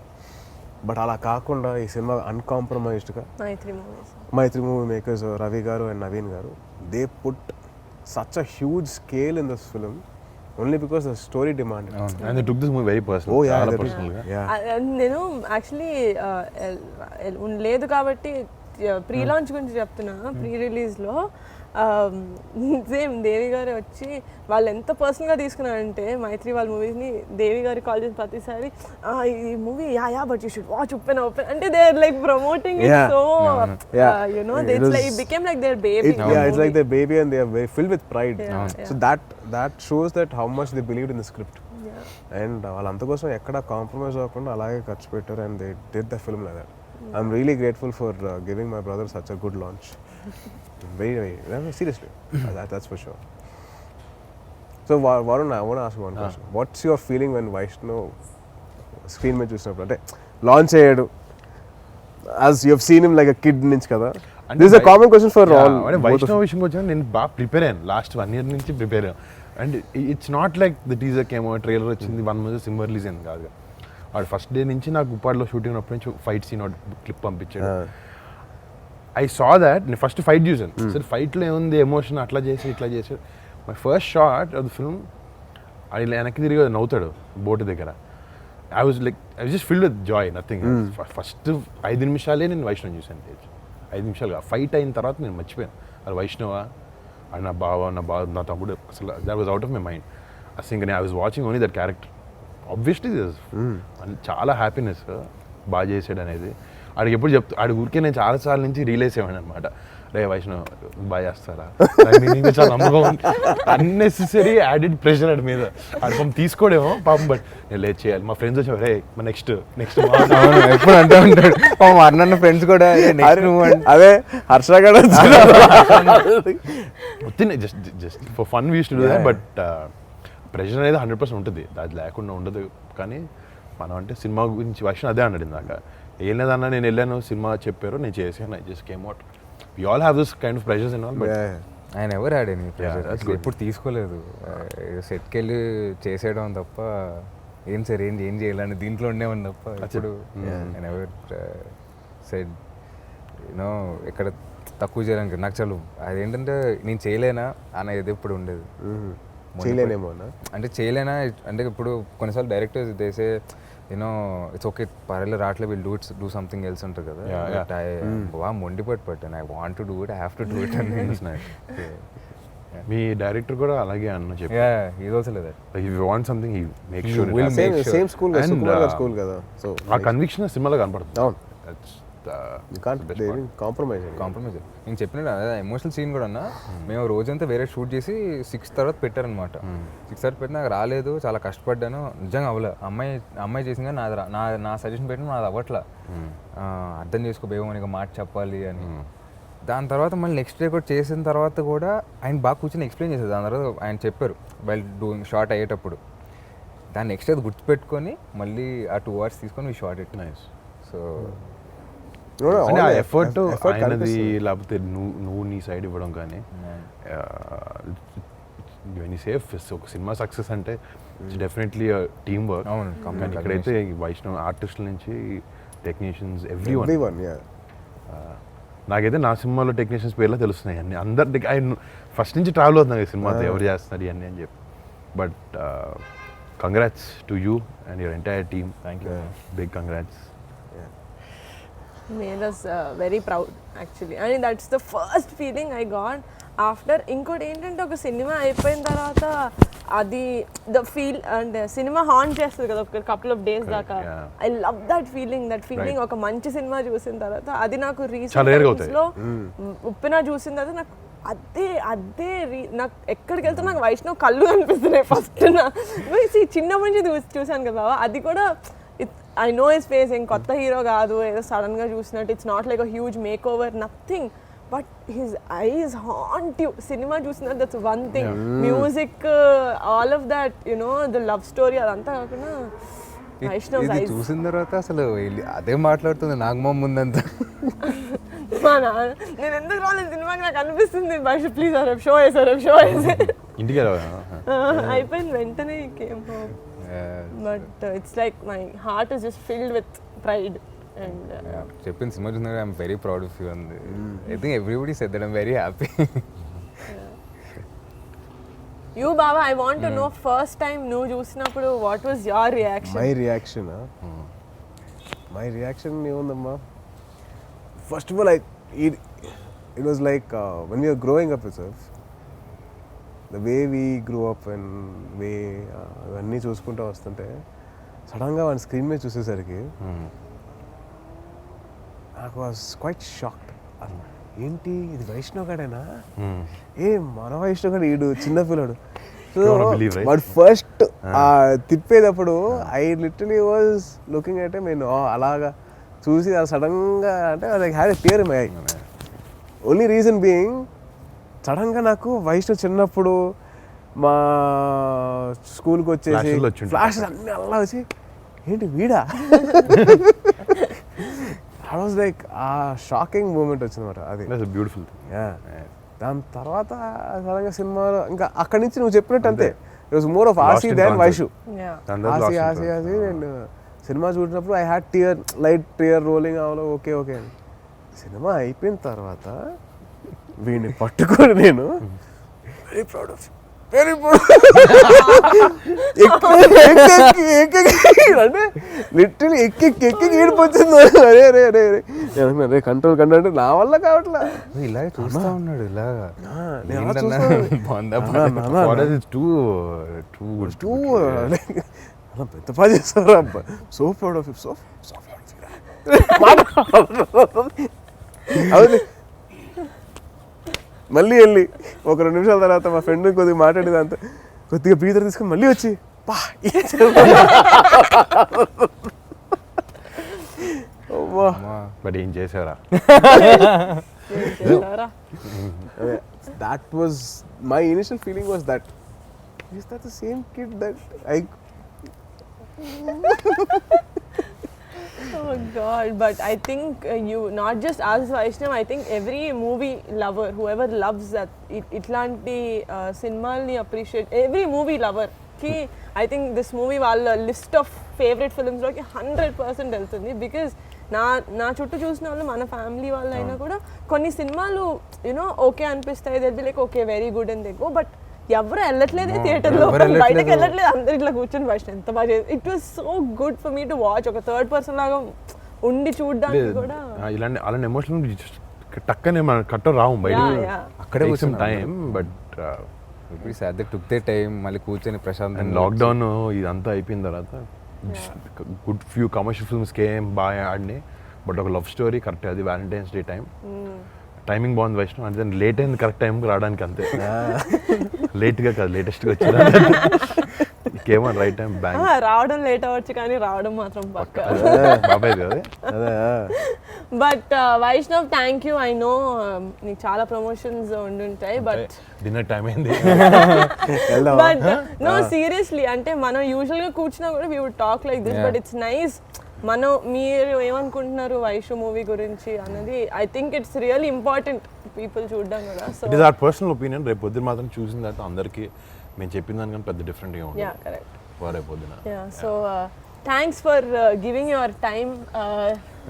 బట్ అలా కాకుండా ఈ సినిమా అన్కాంప్రమైజ్డ్గా మైత్రి మూవీ మేకర్స్ రవి గారు అండ్ నవీన్ గారు they put such a huge scale in this film only because the story demand. And they took this movie very personal. Oh, yeah, చాలా that is- personal గా. yeah. నేను actually లేదు కాబట్టి pre launch గురించి చెప్తున్నా. Pre రిలీజ్లో same దేవి గారు వచ్చి వాళ్ళు ఎంత పర్సనల్గా తీసుకున్నారంటే మైత్రి వాళ్ళ మూవీస్ని దేవి గారు కాల్ చేసిన ప్రతిసారి ఈ movie yeah but you should watch open అంటే they are like promoting it so you know they it's like became like their baby. It's like their baby and they are very filled with pride. So that shows that how much they believed in the script. And వాళ్ళంత కోసం ఎక్కడ compromise అవ్వకుండా అలాగే ఖర్చు పెట్టారు and they did the film like that. I'm really grateful for giving my brother such a good launch. Very seriously. That's for sure. So Varun, I want to ask you one question. What's your feeling when Vaishnav screen మీద చూసినప్పుడు అంటే launch అయ్యాడు as you have seen him like a kid నుంచి కదా? అంటే This is a common question for all. అంటే వైష్ణవ్ విషయంకి వచ్చిన నేను బాగా ప్రిపేర్ అయ్యాను. లాస్ట్ 1 year నుంచి ప్రిపేర్ అయ్యాను. And it's not like the teaser కేమో ట్రైలర్ వచ్చింది 1 month సినిమా రిలీజ్ అయింది కాదు. వాడు ఫస్ట్ డే నుంచి నాకు ఉప్పాడులో షూటింగ్ ఉన్నప్పటి నుంచి ఫైట్ సీన్ క్లిప్ పంపించాడు. ఐ సా దాట్ నేను ఫస్ట్ ఫైట్ చూసాను. సరే ఫైట్లో ఏముంది ఎమోషన్ అట్లా చేసి ఇట్లా చేసాడు. My first shot of the film అది వెనక్కి తిరిగి నవ్వుతాడు బోట్ దగ్గర. I was just filled with Joy nothing. First 5 నిమిషాలే నేను వైష్ణవ్ చూసాను. 5 నిమిషాలుగా ఫైట్ అయిన తర్వాత నేను మర్చిపోయాను అది వైష్ణవ అది నా బావ నా తమ్ముడు అసలు that was out of my mind. అసలు ఇంకా నేను I was watching only that character. Obviously చాలా హ్యాపీనెస్ బాగా చేసాడు అనేది ఆడికి ఎప్పుడు ఆడి ఊరికే నేను చాలాసార్లు నుంచి రియలైజ్ అయ్యాను అనమాట. రే వైష్ణవ్ బాగా చేస్తారా చాలా నమ్మకం అన్నెసెసరీ యాడెడ్ ప్రెషర్ ఆడి మీద ఆడి పాపం తీసుకోడేమో పాపం. బట్ నేను లేట్ చేయాలి. మా ఫ్రెండ్స్ వచ్చారు రే నెక్స్ట్ ఎప్పుడు అంటూ ఉంటాడు అన్న ఫ్రెండ్స్ కూడా అదే హర్ష కూడా just for fun was to do that. But pressure అనేది 100% ఉంటుంది, అది లేకుండా ఉండదు. కానీ మనం అంటే సినిమా గురించి వైష్ణవ్ అదే అన్నాడు ఇందాక. ఏం లేదన్నా నేను వెళ్ళాను సినిమా చెప్పారు నేను చేసాను. I just came out. We all have this kind of pressures and all. But ఆయన ఎవరు ఆడని that's good. ఎప్పుడు తీసుకోలేదు. సెట్కి వెళ్ళి చేసేయడం తప్ప ఏం సార్ ఏం చేయాలని దీంట్లో ఉండేవాడిని తప్ప ఇప్పుడు ఆయన ఎవరు సెట్ యూనో ఎక్కడ తక్కువ చేయడానికి నాకు చాలు. అదేంటంటే నేను చేయలేనా అనేది ఎప్పుడు ఉండేది. చేయలేనేమో అంటే చేయలేనా అంటే ఇప్పుడు కొన్నిసార్లు డైరెక్టర్స్ దేసే యూనో ఇట్స్ ఓకే పర్వాలేదు రాట్లే విల్ డూ సంథింగ్ ఎల్స్ ఉంటుంది కదా. బాగా మొండిపట్టు పట్టాను. I want to do it, I have to do it అని. మీ డైరెక్టర్ కూడా అలాగే అన్న చెప్పి ఇది ఆల్సో లేదు you want something he make sure same school school కదా. సో ఆ కన్విక్షన్ సినిమాలో కనపడుతుంది. అవును కాంప్రమైజ్. నేను చెప్పినట్టు అదే ఎమోషనల్ సీన్ కూడా అన్న మేము రోజంతా వేరే షూట్ చేసి 6 తర్వాత పెట్టారనమాట. 6 తర్వాత పెట్టి నాకు రాలేదు, చాలా కష్టపడ్డాను. నిజంగా అవ్వలే. అమ్మాయి చేసింది కానీ నా సజెషన్ పెట్టిన నాది అవ్వట్లా. అర్థం చేసుకో బేగం అని మాట చెప్పాలి అని. దాని తర్వాత మళ్ళీ నెక్స్ట్ డే కూడా చేసిన తర్వాత కూడా ఆయన బాగా కూర్చొని ఎక్స్ప్లెయిన్ చేశారు. దాని తర్వాత ఆయన చెప్పారు వైల్ డూయింగ్ షార్ట్ అయ్యేటప్పుడు దాన్ని నెక్స్ట్ అది గుర్తుపెట్టుకొని మళ్ళీ ఆ 2 hours తీసుకొని short it nice. So effort అయినది లేకపోతే నువ్వు నీ సైడ్ ఇవ్వడం కానీ సేఫ్ ఒక సినిమా సక్సెస్ అంటే డెఫినెట్లీ టీమ్ వర్క్. కానీ ఇక్కడైతే వైష్ణవ్ ఆర్టిస్టుల నుంచి టెక్నీషియన్స్ ఎవ్రీవన్. నాకైతే నా సినిమాలో టెక్నీషియన్స్ పేర్లో తెలుస్తున్నాయి అన్ని. అందరు ఫస్ట్ నుంచి ట్రావెల్ అవుతున్నాయి సినిమాతో ఎవరు చేస్తున్నారు ఇవన్నీ అని చెప్పి. But congrats to you and your entire team. Thank you, big congrats. made us very proud actually. I mean that's the first feeling I got after ఇంకోటి ఏంటంటే ఒక సినిమా అయిపోయిన తర్వాత అది ద ఫీల్ అండ్ సినిమా హాన్ చేస్తుంది కదా ఒక couple of days దాకా. ఐ లవ్ దట్ ఫీలింగ్ ఒక మంచి సినిమా చూసిన తర్వాత. అది నాకు రీసెంట్ లో ఉప్పిన చూసిన తర్వాత నాకు అదే నాకు ఎక్కడికి వెళ్తే నాకు వైష్ణవ్ కళ్ళు అనిపిస్తున్నాయి ఫస్ట్. చిన్నప్పటి నుంచి చూసాను కదా అది కూడా. I know his face, ఏం కొత్త హీరో కాదు, ఏదో సడన్గా చూసినట్టు. It's not like a huge makeover, nothing. But his eyes haunt you. సినిమా చూసినట్టు that's one thing. Music, all of that you know the love story అదంతా కాకుండా వైష్ణవ్ ఇది eyes. చూసిన తర్వాత అసలు అదే మాట్లాడుతుంది నాగమ్మ ముందంతా. మా నాన్న నేను ఎందుకు రాలేదు సినిమాకి నాకు అనిపిస్తుంది వైష్ణవ్ ప్లీజ్ అరబ్ షో షో వేసే ఇంటికి అయిపోయింది వెంటనే came home. But it's like my heart is just filled with pride and చెప్పిన సినిమా చూసిన I'm very proud of you అంది. I think everybody said that I'm very happy. You బాబా I want to know first time నువ్వు చూసినప్పుడు what was your reaction? My reaction ఏముందమ్మా, first of all it was like when we're growing up itself, the way we grow up and way అవన్నీ చూసుకుంటూ వస్తుంటే సడన్గా వాడి screen మీద చూసేసరికి నాకు వాజ్ క్వైట్ షాక్డ్. ఏంటి ఇది వైష్ణవ్ గడేనా? మన వైష్ణవ్ గడ ఈడు చిన్న పిల్లడు. సో వాడు ఫస్ట్ తిప్పేటప్పుడు I literally was looking at నేను అలాగా చూసి అది సడన్గా అంటే అది had a tear in my eye. Only reason being సడన్గా నాకు వైష్ణవ్ చిన్నప్పుడు మా స్కూల్కి వచ్చేసి ఫ్లాషెస్ అన్నీ అలా వచ్చి ఏంటి వీడా ఐ వాజ్ లైక్ ఆ షాకింగ్ మూమెంట్ వచ్చిందన్నమాట. అది బ్యూటిఫుల్. దాని తర్వాత సడన్గా సినిమాలో ఇంకా అక్కడి నుంచి నువ్వు చెప్పినట్టు అంతే, it was more of Aasi than Vaishu. Aasi and సినిమా చూసినప్పుడు I had tear, light tear rolling అవ్వలో ఓకే అని. సినిమా అయిపోయిన తర్వాత వీడిని పట్టుకొని నేను వెరీ ప్రౌడ్ ఆఫ్ వెరీ అంటే లిటరలీ ఎక్కి ఏడిపోతుంది. అరే అరే అరే అరే అరే కంట్రోల్ అంటే నా వల్ల కావట్లా. ఇలాగే చూస్తా ఉన్నాడు ఇలాగా పెద్ద పని చేస్తారు అబ్బా. సో ప్రౌడ్ ఆఫ్ సో అవును. మళ్ళీ వెళ్ళి ఒక 2 నిమిషాల తర్వాత మా ఫ్రెండ్ కొద్దిగా మాట్లాడేది అంత కొద్దిగా బ్రీదర్ తీసుకొని మళ్ళీ వచ్చి బట్ ఏం చేసారా? that was my initial feeling was that is that the same kid that I Oh God, but I think you not just as Vaishnav, I think every movie lover, whoever loves that itlanti cinemalni appreciate, every movie lover ki I think this movie వాళ్ళ list of favorite films లోకి 100% వెళ్తుంది. Because నా చుట్టూ చూసిన వాళ్ళు మన family వాళ్ళు అయినా కూడా కొన్ని సినిమాలు యూనో ఓకే అనిపిస్తాయి, they'll be like okay very good and they go, but ఎవరు వెళ్ళట్లేదే థియేటర్లో, బయటకు వెళ్ళట్లేదు, అందరు ఇట్లా కూర్చొని ఫస్ట్ ఎంత బాగా చేసి it was so good for me to watch. ఒక థర్డ్ పర్సన్ లాగా ఉండి చూడడానికి కూడా ఇలాంటి అలాంటి ఎమోషనల్ టక్కనే మన కట్ట రావు బయట, అక్కడే కొంచెం time. But took they time మళ్ళీ కూర్చొని ప్రశాంతంగా. లాక్డౌన్ ఇదంతా అయిపోయిన తర్వాత గుడ్ ఫ్యూ కమర్షియల్ ఫిల్మ్స్కి ఏం బాగా ఆడినాయి, బట్ ఒక లవ్ స్టోరీ కరెక్ట్, అది వ్యాలంటైన్స్ డే టైమింగ్ బాగుంది వైష్ణవ్. అంటే లేట్ అయింది కరెక్ట్ టైంకి రావడానికి, అంతే. లేట్గా కాదు, లేటెస్ట్గా వచ్చింది. ఇంకేమో రైట్ టైం బ్యాంక్ రావడం లేట్ అవ్వచ్చు కానీ రావడం మాత్రం పక్కా. బాబాయ్ అదే. But Vaishnav thank you. I know నీకు చాలా ప్రమోషన్స్ ఉండుంటాయి, బట్ డిన్నర్ టైం అయింది. బట్ నో సీరియస్లీ, అంటే మనం యూజువల్గా కూర్చున్నా కూడా we would talk like this, but it's nice. మీరు ఏమనుకుంటున్నారు వైషు మూవీ గురించి అన్నది I think it's really important people చూడడం కూడా. So it is our personal opinion. రేపు పొద్దున మాత్రం చూసిన తర్వాత అందరికీ మేము చెప్పిన దానికన్నా పెద్ద డిఫరెంట్గా ఉంటుంది రేపు పొద్దున. So thanks for giving your time.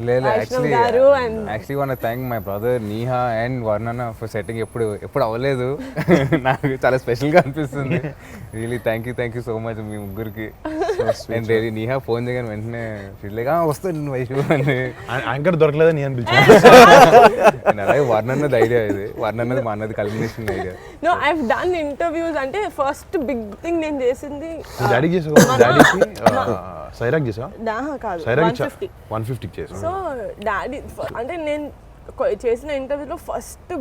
Actually want to thank my brother Niha and Varnana for setting. ఎప్పుడు అవ్వలేదు, నాకు చాలా స్పెషల్గా అనిపిస్తుంది. Really thank you so much మీ ముగ్గురికి. అండ్ రియలీ నీహా ఫోన్ చేయగానే వెంటనే ఫీల్ వస్తాను వైషు అని. యాంకర్ దొరకలేదని నేను పిలిచాను. అలాగే వర్ణన్నది ఐడియా, ఇది వర్ణన్నది మా అన్నది culmination idea. No I have done interviews. అంటే ఫస్ట్ బిగ్ థింగ్ నేను చేసింది డాడీకి చేసావా? డాడీకి సైరాక్ చేసావా? కాదు, సైరాక్ 150 చేసావా? సో డాడీ అంటే నేను చేసిన ఇంటర్వ్యూలో first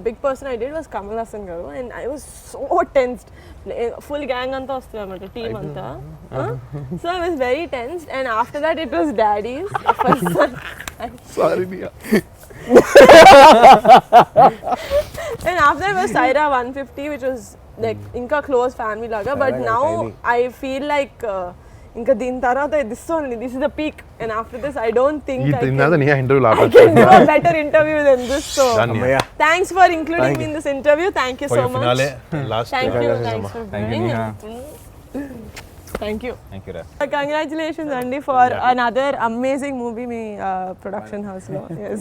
big person I did was Kamal Haasan గారు. And I was so tensed. Full gang అంతా వస్తుంది అన్నమాట, టీమ్ అంతా. So I was very tensed. And after that it was daddy's sorry. And after that was Saira 150, which was like inka close family laga. But now I feel like ఇంకా దీని తర్వాత this only this is the peak and after this I don't think ఈ తిన్నదా నీ interview I can do a better interview than this. So, అమ్మయ్య. thanks for including me in this interview. Thank you so much. Finale last Thank you. Thanks for Thank you, being Neha. Thank you. Thank you రా Congratulations, Andy, for another amazing movie me production house lo. Yes.